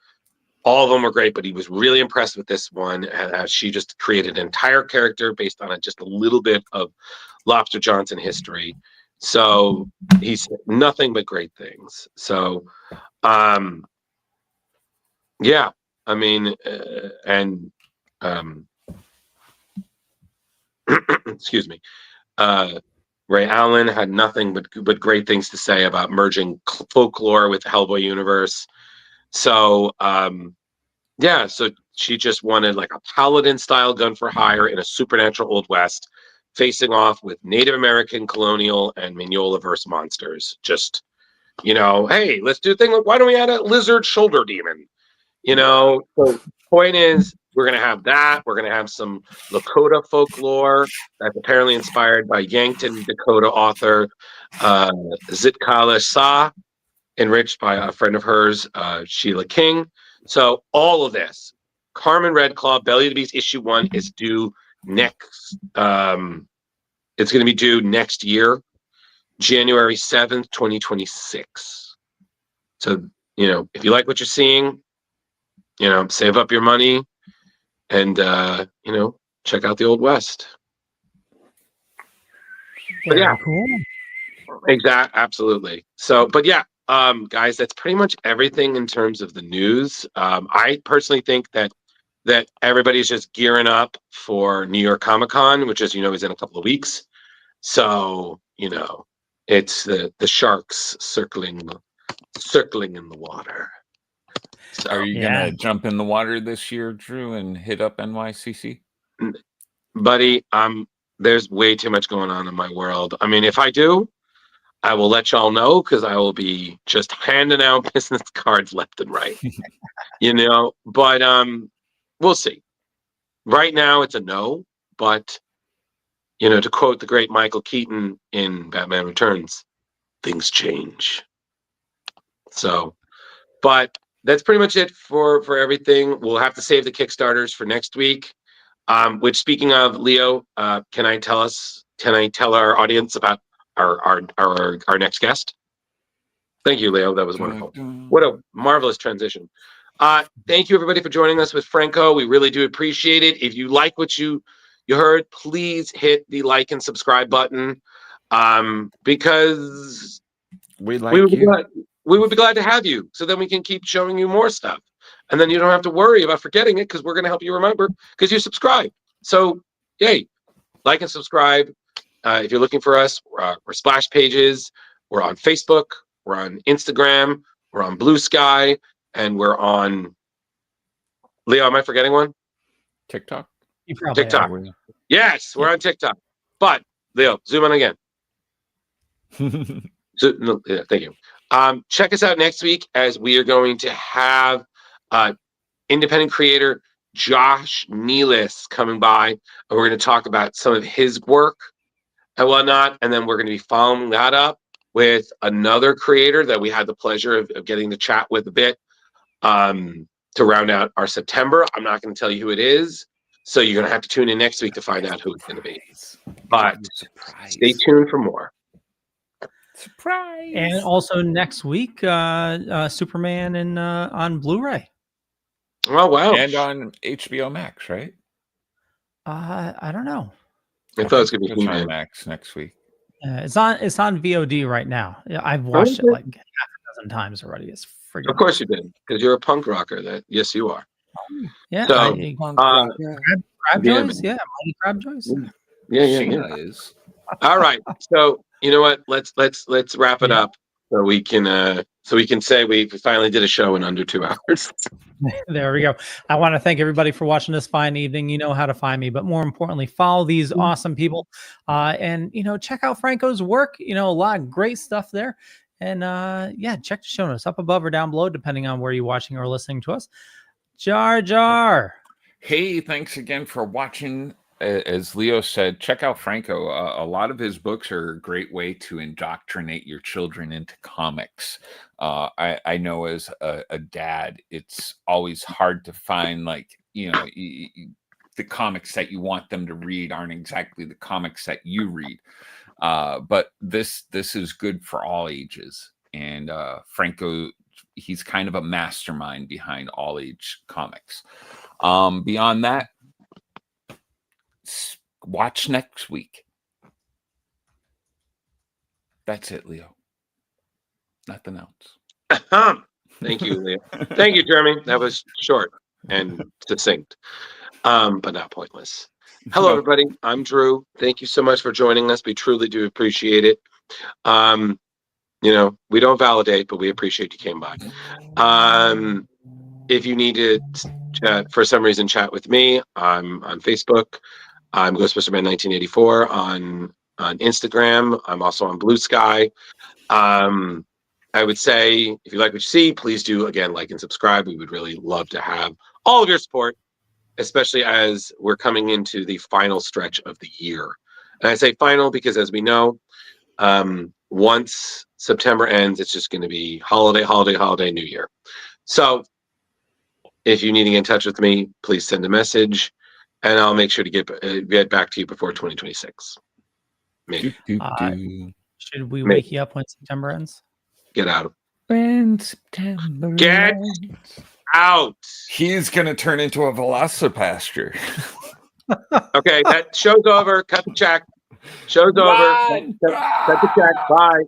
All of them were great, but he was really impressed with this one. And she just created an entire character based on just a little bit of Lobster Johnson history. So he's nothing but great things. So, yeah, I mean, excuse me. Ray Allen had nothing but great things to say about merging folklore with the Hellboy universe. So, yeah, so she just wanted like a paladin-style gun for hire in a supernatural Old West, facing off with Native American, colonial, and Mignola-verse monsters. Just, hey, let's do a thing. Why don't we add a lizard shoulder demon? So point is, we're going to have that. We're going to have some Lakota folklore that's apparently inspired by Yankton Dakota author Zitkala Sa, enriched by a friend of hers, Sheila King. So all of this, Carmen Redclaw, Belly of the Beast issue 1 is due next. It's going to be due next year, January 7th, 2026. So, if you like what you're seeing, save up your money and, check out the Old West. Very yeah, cool. Exactly. Absolutely. So, but yeah, guys, that's pretty much everything in terms of the news. I personally think that everybody's just gearing up for New York Comic Con, which, as you know, is in a couple of weeks. So, it's the sharks circling in the water. So, are you gonna jump in the water this year, Drew, and hit up NYCC? Buddy, there's way too much going on in my world. I mean, if I do, I will let y'all know because I will be just handing out business cards left and right. But we'll see. Right now it's a no, but to quote the great Michael Keaton in Batman Returns, things change. So, but that's pretty much it for everything. We'll have to save the Kickstarters for next week. Which, speaking of, Leo, can I tell our audience about our next guest? Thank you, Leo. That was wonderful. What a marvelous transition. Thank you, everybody, for joining us with Franco. We really do appreciate it. If you like what you heard, please hit the like and subscribe button, because we would be glad to have you, so then we can keep showing you more stuff. And then you don't have to worry about forgetting it, because we're going to help you remember because you subscribe. So, yay. Like and subscribe. If you're looking for us, we're Splash Pages. We're on Facebook. We're on Instagram. We're on Blue Sky. And we're on... Leo, am I forgetting one? TikTok. TikTok. Yes, we're on TikTok. But, Leo, zoom in again. Thank you. Check us out next week, as we are going to have independent creator Josh Nealis coming by, and we're going to talk about some of his work and whatnot. And then we're going to be following that up with another creator that we had the pleasure of getting to chat with a bit, to round out our September. I'm not going to tell you who it is, so you're going to have to tune in next week to find out who it's going to be. But stay tuned for more. Surprise! And also next week, Superman on Blu-ray. Oh wow! And on HBO Max, right? I don't know. I thought it was going to be on Max next week. It's on VOD right now. Yeah, I've watched it like half a dozen times already. It's freaking. Of course you did, because you're a punk rocker. Yes, you are. Yeah. So, Crab Joys. Yeah, Mighty Crab Joys. Yeah. Is. All right. So you know what? Let's wrap it up, so we can say we finally did a show in under 2 hours. There we go. I want to thank everybody for watching this fine evening. You know how to find me, but more importantly, follow these awesome people, and check out Franco's work. A lot of great stuff there. And check the show notes up above or down below, depending on where you're watching or listening to us. Jar Jar. Hey, thanks again for watching. As Leo said, check out Franco. A lot of his books are a great way to indoctrinate your children into comics. I know as a dad, it's always hard to find, the comics that you want them to read aren't exactly the comics that you read. But this is good for all ages. And Franco, he's kind of a mastermind behind all age comics. Beyond that, watch next week. That's it, Leo. Nothing else. Thank you, Leo. Thank you, Jeremy. That was short and succinct, but not pointless. Hello, everybody. I'm Drew. Thank you so much for joining us. We truly do appreciate it. We don't validate, but we appreciate you came by. If you need to for some reason chat with me, I'm on Facebook. I'm Ghostbusterman 1984 on Instagram. I'm also on Blue Sky. I would say, if you like what you see, please do, again, like and subscribe. We would really love to have all of your support, especially as we're coming into the final stretch of the year. And I say final because, as we know, once September ends, it's just going to be holiday, New Year. So if you need to get in touch with me, please send a message, and I'll make sure to get back to you before 2026. Maybe. Should we wake you up when September ends? Get out. When September Get ends. Out. He's going to turn into a velocipastor. Okay, that show's over. Cut the check. Show's over. Cut the check. Bye.